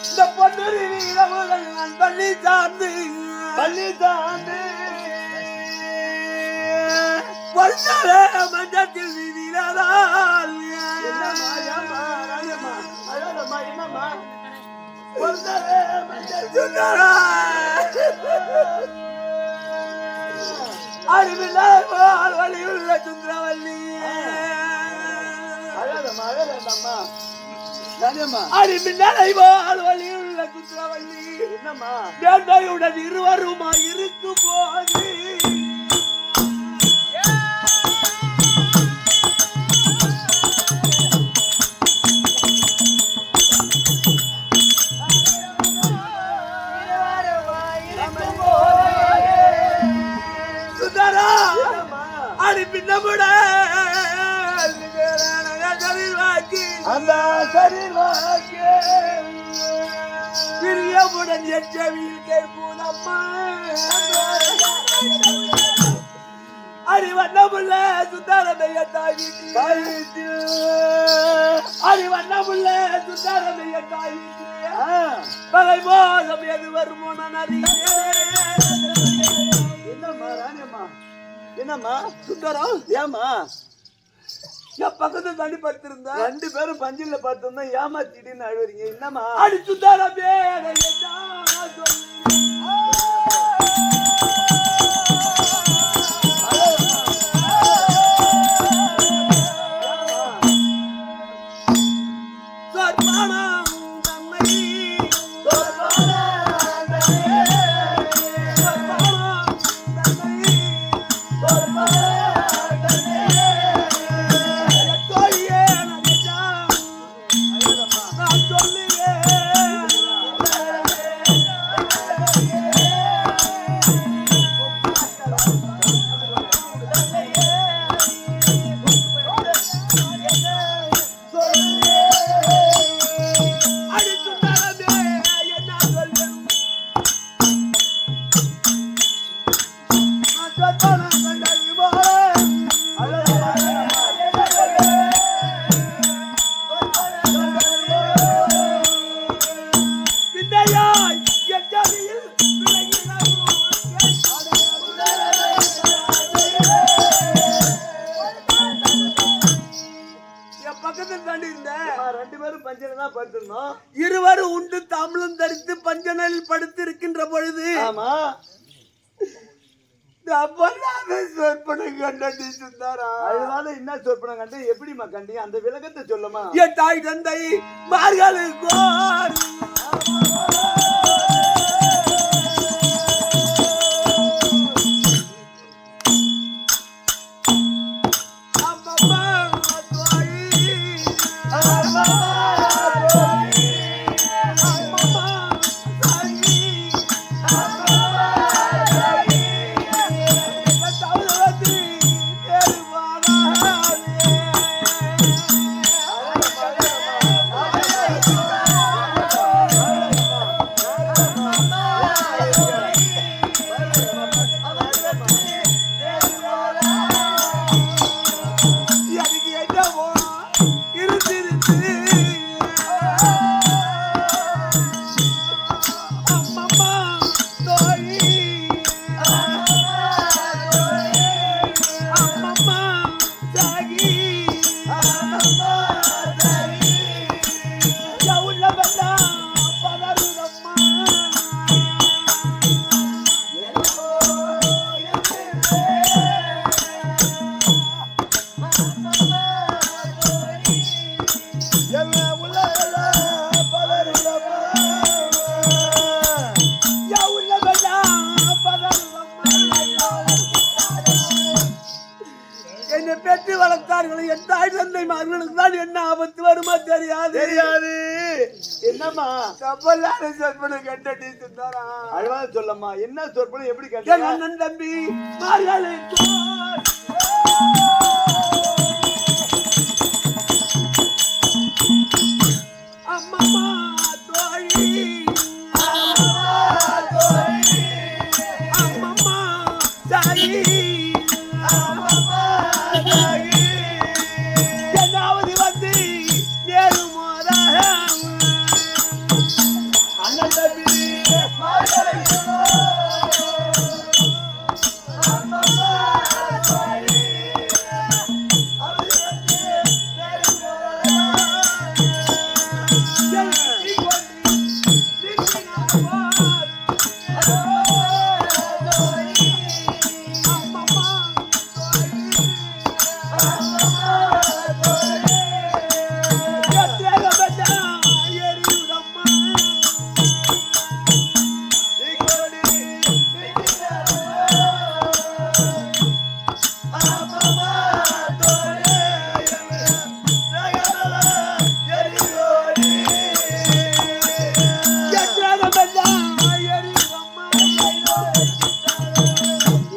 இந்த பொன்னொரு வீரமுடன் நான் பள்ளி சார்ந்து வந்தால மஞ்சத்தில் வீரதால் அறிவில்லால் வழியுள்ள சுந்தரவல்லி அறிவில்லால் வழியுள்ள சுந்தரவல்லி என்னம்மா வேண்டையுடன் இருவருமா இருக்கும் போது சுந்தரா அடிப்பின்னமுட அந்த சரீர்வாக்கி பிரியமுடன் எச்சவியில் கேட்பூனம்மா அறிவண்ணமுள்ள சுந்தரமைய தாயிட்டு அறிவண்ணமுள்ள சுந்தரமைய தாயிட்டு பகை மோசம் எது வருமோ நான் என்னம்மா ராணியம்மா என்னம்மா சுந்தரம் ஏமா என் பக்கத்துல தண்ணி படுத்திருந்தா ரெண்டு பேரும் பஞ்சில பார்த்தோம்னா ஏமாத்திட்டுன்னு அழுவீங்க என்னம்மா அடி சுந்தரமே இருவரும் உண்டு தாமலும் தரித்து பஞ்சனையில் படுத்து இருக்கின்ற பொழுது ஆமா சொற்பனம் கண்டி சுந்தாரா அதனால என்ன சொற்பனம் கண்டு எப்படிமா கண்டி அந்த விளக்கத்தை சொல்லுமா என் தாய் தந்தை மார்களுக்கு தெரியாது தெரியாது. என்னம்மா தப்பல்லாத சொற்பனம் கண்டடி சுந்தரா. அழுவாத சொல்லம்மா, என்ன சொற்பனம் எப்படி என் கேட்டீங்க? அண்ணன் தம்பி மார்கழி தோல். அம்மம்மா தோழி, அம்மம்மா தாயி, என்னாவது வந்து நேருமோதா அண்ணன் தம்பி மார்கழி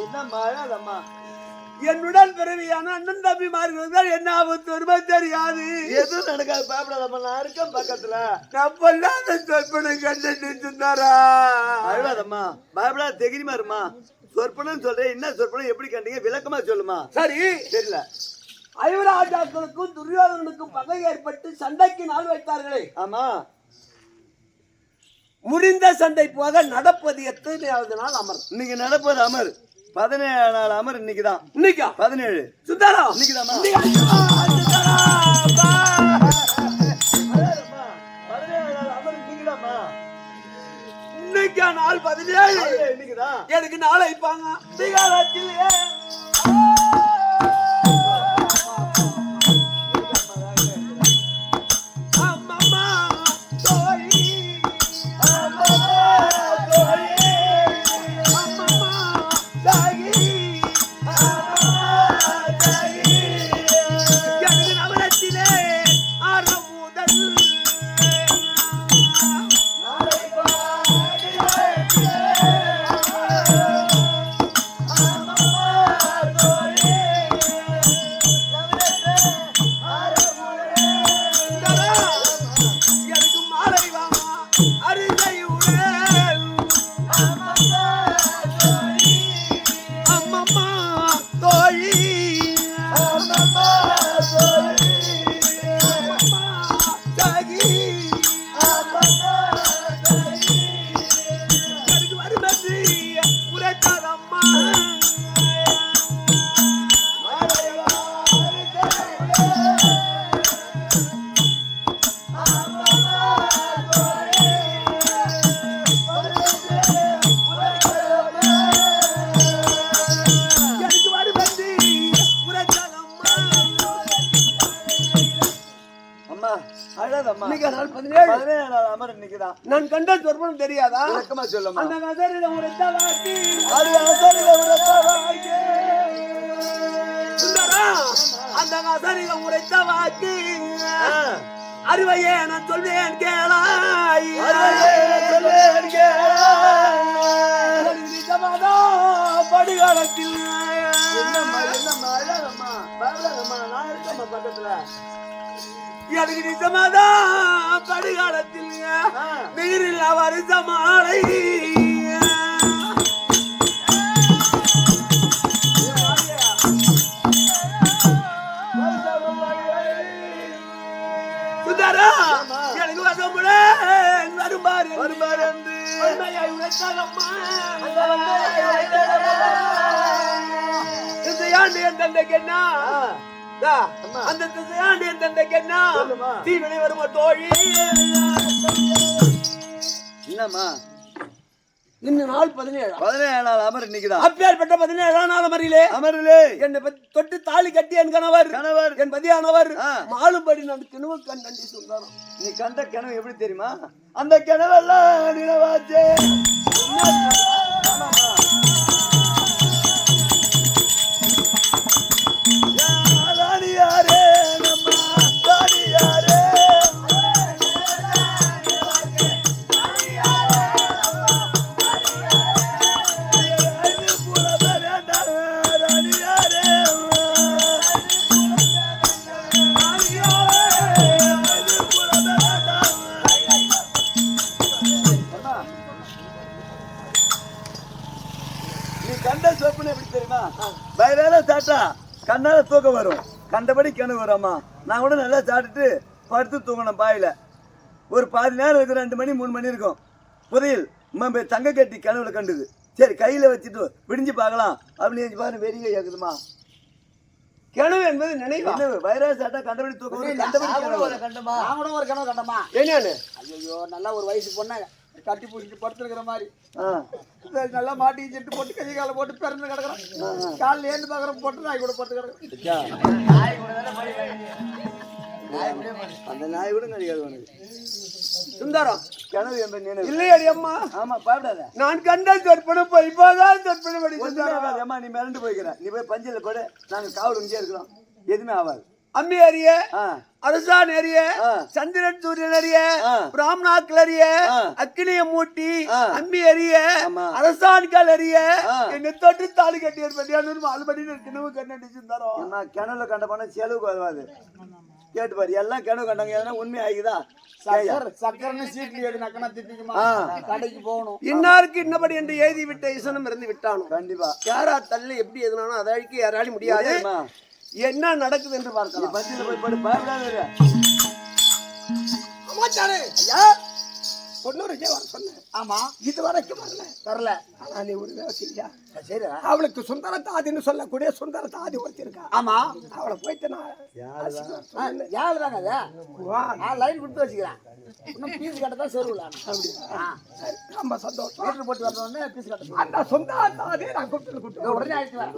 என்னம்மா அழாதம்மா. என்னுடன் பிறவியான அண்ணன் தம்பி மாறுகிறது என்ன ஆபத்து வருமா தெரியாது. எதுவும் நடக்காது, பயப்படாதம்மா, நான் இருக்கேன் பக்கத்துல. நம்பல்லாத சொற்பனம் கண்டடி சுந்தரா. அழுவாதம்மா, பயப்படாத, தைரியமா இருமா. சொற்பனம் சொல்றேன், என்ன சொற்பனம் எப்படி கண்டீங்க விளக்கமா சொல்லுமா. சரி, தெரியல. ஐவராஜாக்களுக்கும் துரியோதனனுக்கும் பகை ஏற்பட்டு சண்டைக்கு நாள் வைத்தார்களே. ஆமா, முடிந்த சண்டை போக நடப்பது எத்தனையாவது நாள் அமர். இன்னைக்கு நடப்பது அமர் 17 நாள் அமர் இன்னைக்குதான். இன்னைக்கா 17 சுந்தரா இன்னைக்குதாம்மா. சுந்தரா, பா. 17 நாள் அமர் இன்னைக்குதாம்மா. இன்னைக்கா நாள் 17. இன்னைக்குதான். எனக்கு நாளை வைப்பாங்க அதிகாரத்திலே. அம்மம்மா தோழி, அம்மம்மா தாயி, எனக்கு நவரத்திலே ஆரமுதல். எனக்கு மாலை வாங்க அரிசையுடன். அம்மம்மா தோழி, அம்மம்மா தாயி, எனக்கு வருமதி உரைத்தாதம்மா. எனக்கு வருமதி உரைத்தாதம்மா. அம்மா அழாதம்மா. இன்னைக்கு நாள் 17. 17 நாள் அமர் இன்னைக்குதான். நான் கண்ட சொற்பனம் தெரியாதா? விளக்கமா சொல்லம்மா. அந்த கதறில உரைத்த வாக்கி அது அசரில உரைத்த வாக்கி. சுந்தரா, அந்த கதறில உரைத்த வாக்கி அறுவையே நான் சொல்வேன் கேளாய். நிஜமாதா படுகாலத்தில் என்னம்மா அழாதம்மா, பயப்படாதம்மா, நான் இருக்கேம்மா பக்கத்துல. எனக்கு நிஜமாதா படுகாலத்தில் நீரில் வருஷ மாலை. சுந்தரா, எனக்கு வசமுட வருமாறு வருமாறு என்று உண்மையாய் உரைத்தாதம்மா. திசையாண்டி என் தந்தைக்கு என்ன? அந்த திசையாண்டி என் தந்தைக்கு என்ன? சொல்லுமா. தீவினை வருமா தோழி. என்னம்மா இன்னும் நாள் 17. 17 நாள் அமர் இன்னைக்குதான். அப்பேற்பட்ட 17ஆம் நாள் அமரிலே அமரிலே என்னை தொட்டு தாலி கட்டி என் கணவர் என் பதியானவர் மாளும்படி நான் கிணவு கண்டி சொன்னாராம். நீ கண்ட கிணவு எப்படி தெரியுமா? அந்த கிணவெல்லாம் நிலவாச்சே. யாரே நம்ம யாரே சாப்பிட்டா கண்ணால தூக்கம் வரும், கண்டபடி கனவு வரும். அம்மா நான் கூட நல்லா சாப்பிட்டுட்டு படுத்து தூங்கணும் பாயில. ஒரு பாதி நேரம் இருக்கும், 2 மணி 3 மணி இருக்கும். புதையல் தங்க கட்டி கனவுல கண்டுது. சரி கையில வச்சுட்டு விடிஞ்சு பார்க்கலாம் அப்படின்னு பாரு, வெறிய கேக்குதுமா. கனவு என்பது நினைவு. வைரஸ் சாப்பிட்டா கண்டபடி தூக்கம் வரும், கண்டபடி கனவு வரும். கண்டமா நான் கூட ஒரு கனவு கண்டமா. என்னன்னு? ஐயோ நல்லா ஒரு வயசு பொண்ணை கட்டி பூசிட்டு படுத்துருக்கிற மாதிரி ஆ. நல்லா மாட்டி செட்டு போட்டு கை காலை போட்டு பிறந்து கிடக்குறேன். காலையில் ஏந்து பார்க்குறேன் போட்டு நாய் கூட படுத்து கிடக்குறேன். அந்த நாய் கூட கிடையாது உனக்கு. சுந்தரம் கனவு என்பது நினைவு. இல்லையடி அம்மா, ஆமா பாடாத. நான் கண்ட சொற்பனம் இப்போதான் சொற்பனம் படி சுந்தரம். அம்மா நீ மிரண்டு போய்க்கிற, நீ போய் பஞ்சில போடு, நாங்க காவல் இங்கே இருக்கிறோம், எதுவுமே ஆகாது. அம்மி அறிய, ஆ. அரசான் அறிய, ஆ. சந்திரன் சூரியன் அறிய, ஆ. பிராமணாக்கள் அறிய, ஆ. அக்கினிய மூட்டி, ஆ. அம்மி அறிய, ஆமா. அரசான்கள் அறிய, ஆ. என்னை தொட்டு தாலி கட்டியர் பட்டியானூர் மால்படி கனவு கண்ணடி சுந்தரம். என்ன கனவுல கண்ட பணம் செலவுக்கு வருவாது. கேட்டு பாரு, எல்லாம் கனவு கண்டாங்க, எதனா உண்மை ஆகிதா? சக்கரன்னு சீட்ல எழுதி நக்கனா திட்டிக்குமா, கடைக்கு போகணும். இன்னாருக்கு இன்னபடி என்று எழுதி விட்ட இசனம் இருந்து விட்டானோ. கண்டிப்பா யாரா தள்ளி எப்படி எதுனாலும் அதை அழிக்க யாராலும் முடியாது. முடியாதும்மா. என்ன நடக்குது என்று நீ பார்க்கலாம். பஞ்சில போய் படு, பயப்படாத. ஆமாச்சாரே ஐயா, பொண்ணுருக்கே வர சொன்னேன். ஆமா இது வரைக்கும் வரல. தரல. ஆனா நீ ஒரு வேலை செஞ்சா, சரி. அவளுக்கு சுந்தர தாதின்னு சொல்லக்கூடிய சுந்தர தாதி ஒருத்தி இருக்கா. ஆமா அவளை போயிட்டு நான் யாரு தாங்க அது? நான் லைன் கொடுத்து வச்சுக்கிறேன். இன்னும் பீஸ் கட்ட தான் செருவுல. ரொம்ப சந்தோஷம். மீட்டர் போட்டு வரணும்னு பீஸ் கட்ட அந்த சுந்தர தாதியை நான் கூப்பிட்டு உடனே ஆயிடுச்சு வரேன்.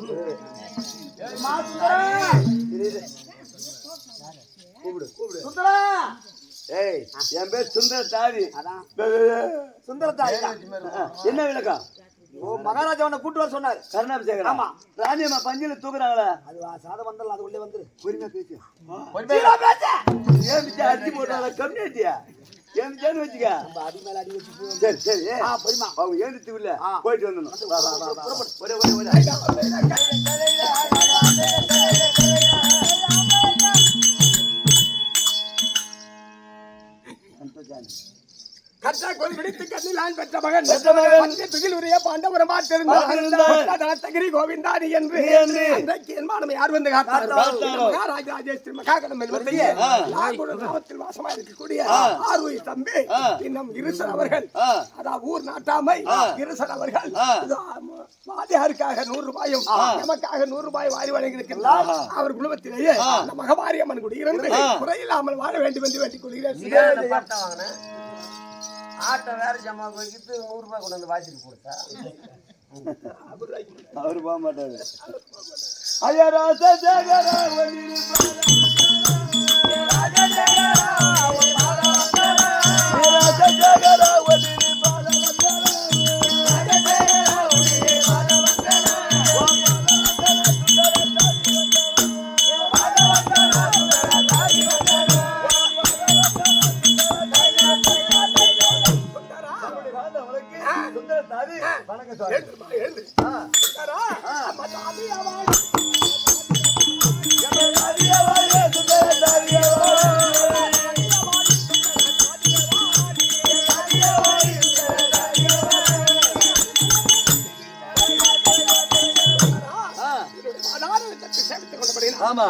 சுந்தரா ஏய், என் பேர் சுந்தர தாதி. அதான் சுந்தரத்தாய் என்ன விளக்கம்? ஓ மகாராஜா உன்னை கூட்டு வர சொன்னாரு. கருணாபிஷேகர். ஆமா. ராணியம்மா பஞ்சில தூக்குறாங்களா? அது சாதம் வந்தால அது உள்ளே வந்துரு. பொறுமையா பேசு. சீரா பேசு. ஏன் பிச்சை அடிச்சு போட்டாங்களா? கம்மியாட்டியா? ஏன் பிச்சான்னு வச்சுக்க. நம்ம அடி மேல அடி வச்சு போய் சரி சரி. பொறுமா. அவங்க ஏந்துட்டு இல்ல, போயிட்டு வந்துடணும். வா வா வா வா. ஒரே ஒரே ஒரே. கர்த்தா கொல் பிடித்து கண்ணிலான் பெற்ற மகன் மகன். துகில் உரிய பாண்டவரம் பார்த்திருந்தார். தகிரி கோவிந்தாரி என்று அன்றைக்கு என் மானம் யார் வந்து காத்தார்? மகாராஜ ராஜேஸ்வரி மகாகணம் என்பதையே நாகூர் கிராமத்தில் வாசமா இருக்கக்கூடிய ஆர்வை தம்பி இன்னும் இருசன் அவர்கள், அதாவது ஊர் நாட்டாமை இருசன் அவர்கள் வாதியாருக்காக 100 ரூபாயும் நமக்காக 100 ரூபாய் வாரி வழங்கியிருக்கிறார். அவர் குடும்பத்திலேயே அந்த மகமாரியம்மன் குடி இருந்து குறையில்லாமல் வாழ வேண்டும் என்று வேண்டிக் கொள்கிறேன். ஆட்டை வேற ஜமா போய்கிட்டு 100 ரூபாய் கொண்டு வந்து வாசிட்டு போட்டா அவரு போக மாட்டாரு. ஐயா ராஜசேகரா வண்டிரு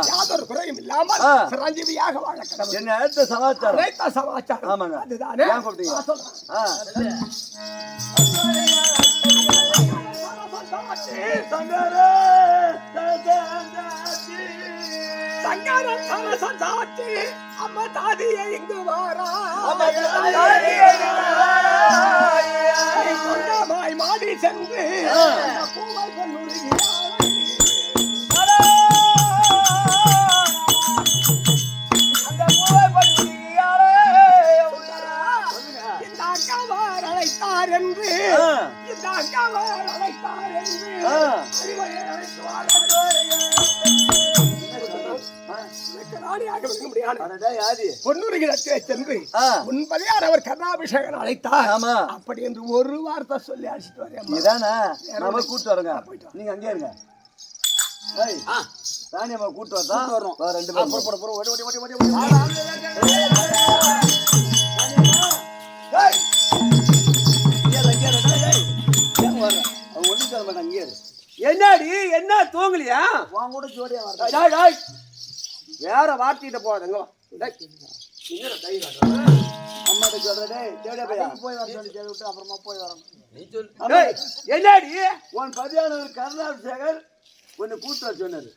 யாதொரு குறையும் இல்லாமல் சிரஞ்சீவியாக வாழ கடவுள். என்ன அடுத்த சமாச்சாரம்? அனைத்து சமாச்சாரம். ஆமாங்க. அதுதானே ஏன் கூப்பிட்டீங்க? சங்கரன் சரசந்தாச்சி அம்மா தாதியை இங்கு வாரா சொந்தமாய் மாடி சென்று பூவை கொண்டுருகிறார். இந்த அக்காவார் அழைத்தார் என்று இந்த அக்காவார் அழைத்தார் என்று அறிவுரை அழைத்து ராணியாக விளங்க முடியாது. பொன்னுரிடத்திலே சென்று முன்பதையார் அவர் கர்ணாபிஷேகன் அழைத்தார். ஆமா. அப்படி என்று ஒரு வார்த்தை சொல்லி அழைச்சிட்டு வரேன். இதானே நம்ம கூட்டு வரோங்க. நீங்க அங்கே இருங்க. ராணி அம்மா கூட்டு வரோம். 2 பேரும் அவங்க ஒண்ணு தர மாட்டாங்க. என்னடி என்ன தூங்கலையா? உன் கூட ஜோடியா வர டேய், டேய். வேற வார்த்தைகிட்ட போதுங்க. அம்மாட்ட சொல்றேன் தேடியா பையா போய் வர சொல்லி தேடி விட்டு அப்புறமா போய் வரணும். என்னடி உன் பதியானவர் கருணாபிஷேகர் உன்னை கூட்டுற சொன்னது.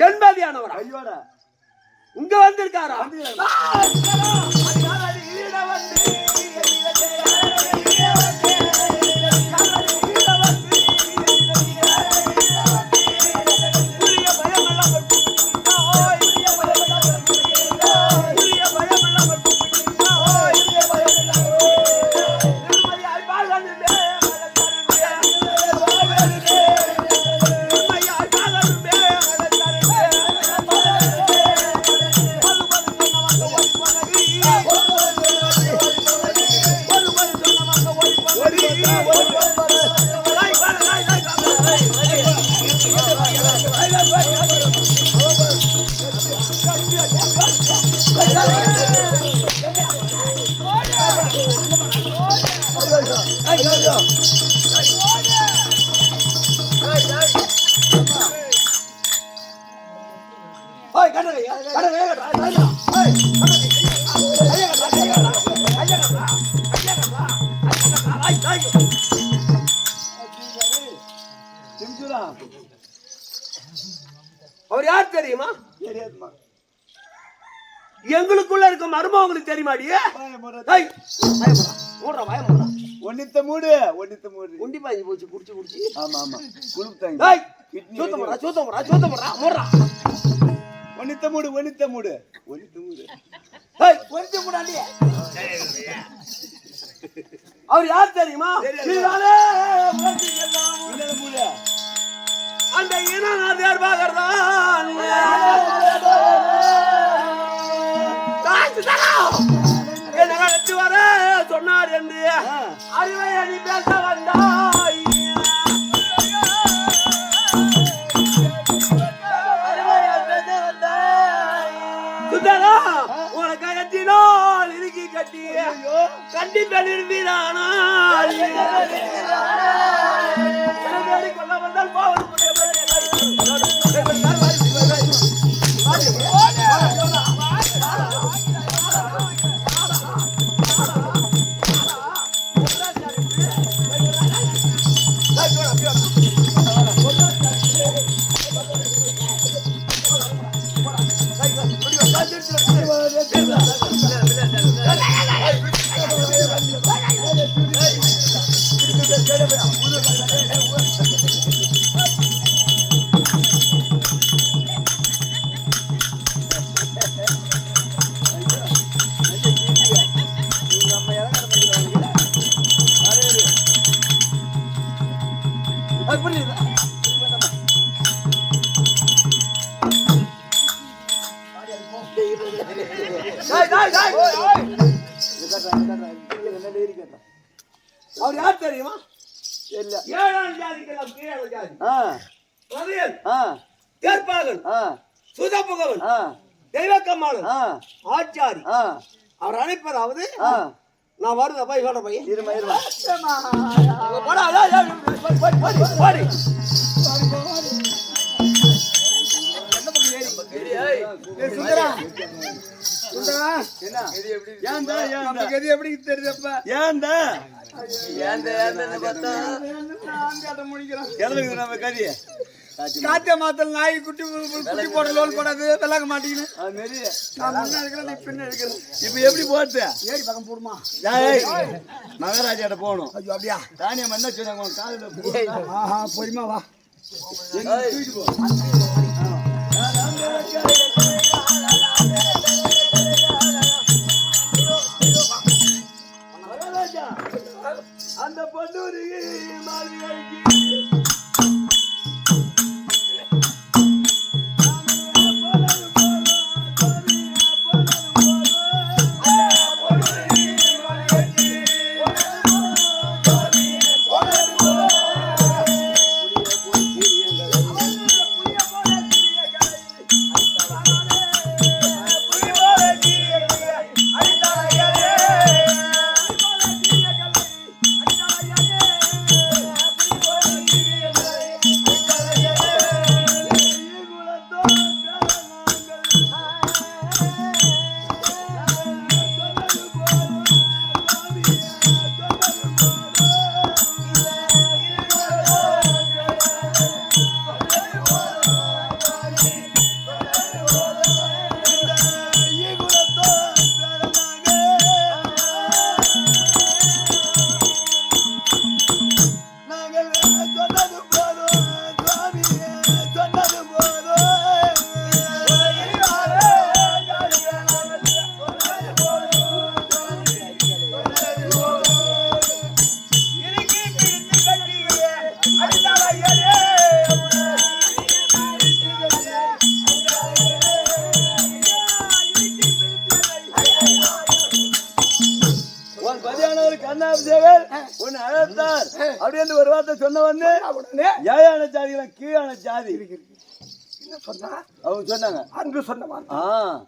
என்பதியானவரா? ஐயோட இங்க வந்திருக்காரா? அவர் யார் தெரியுமா? தெரியாதுமா. எங்களுக்குள்ள இருக்க மர்மம் உங்களுக்கு தெரியுமாடி? ஒன்னித்த மூடு குண்டி பாஞ்சி போச்சு குடிச்சு குடிச்சு. ஆமா ஆமா குளுத்தாங்க டேய் சூத்தம்டா மூடுறா. ஒன்னித்த மூடு ஒன்னித்த மூடாண்டி. அவர் யார் தெரியுமா? அந்த இனநாதியார் பாகர்தான் என்ன நடத்தி வர சொன்னார் என்று அறிவை அணி பேச வந்தாய். சுத்தரா உனக்கு கட்டினால் இறுக்கி கட்டி கண்டிப்பேன் இருந்தீரானால் கொள்ள வந்தால் போவது அவர் யார் தெரியுமா? ஏழாம் ஜாதிக்கெல்லாம் கீழான ஜாதி. பதியன், தேர்ப்பாகன், சுதப்புகவன், தெய்வக்கம்மாளன், ஆச்சாரி. அவர் அழைப்பதாவது நான் வருத போய் சொல்ற பையன் எப்படி தெரியுதப்பா? ஏன்டா நம்ம கதிய காத்த மாத்தல் நாய் குட்டி குட்டி போட லோல் போடாது விளக்க மாட்டேங்குது. இப்ப எப்படி போட்டு ஏறி பக்கம் போடுமா? மகாராஜாட்ட போகணும். அப்படியா தானியம் என்ன சொன்னாங்க காலையில பொறுமா வா அந்த பொண்ணூரி மாளிகைக்கு ஒரு கண்ணாபிஷேகர் உன்னை அழைத்தார் அப்படின்னு ஒரு வார்த்தை சொன்ன உடனே உடனே ஏழான ஜாதிகள் கீழான ஜாதி என்ன சொன்னா அவங்க சொன்னாங்க. அன்று சொன்ன வார்த்தை ஆ,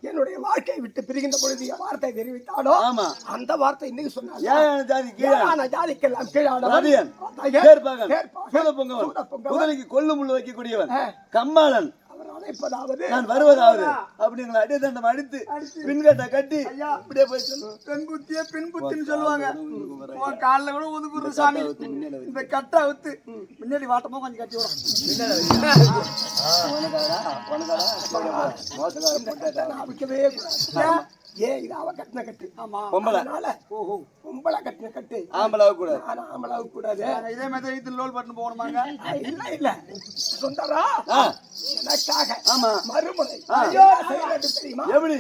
என்னுடைய வாழ்க்கையை விட்டு பிரிகின்ற பொழுது என் வார்த்தை தெரிவித்தாலோ ஆமா. அந்த வார்த்தை இன்னைக்கு சொன்னாங்க ஏழான ஜாதி கீழான ஜாதிக்கெல்லாம் கீழானவன் ரதியன், ரதியன், தேர்ப்பாகன், தேர்ப்பாகன், சூலப்பொங்கவன், சூலப்பொங்கவன், குதிரைக்கு கொள்ளு முள்ளு வைக்கக்கூடியவன், கம்மாளன், அவர் அழைப்பதாவது நான் வருவதாவது அப்படிங்கிற அடிய தண்டம் அடித்து பின்கட்டை கட்டி இப்படியே போய் சொல்லு. பெண் புத்தியே பின் புத்தின்னு சொல்லுவாங்க. உன் காலில் கூட ஒதுக்குற சாமி. இந்த கட்டை அவுத்து முன்னாடி வாட்டமா கொஞ்சம் கட்டி விடும். நான் அவிக்கவே கூடாது. ஏன் இது அவ கட்டின கட்டு பொம்பளை பொம்பளை கட்டின கட்டு ஆம்பளை கூடாது. ஆனா ஆம்பளாவு கூடாது. இதே மாதிரி இது லோல் பட்டு போகணுமாங்க. இல்ல இல்ல சொந்தரா ஆ, எனக்காக ஆமா. மறுமுறை ஆ. ஐயோ, செய்ய வேண்டும் தெரியுமா? எப்படி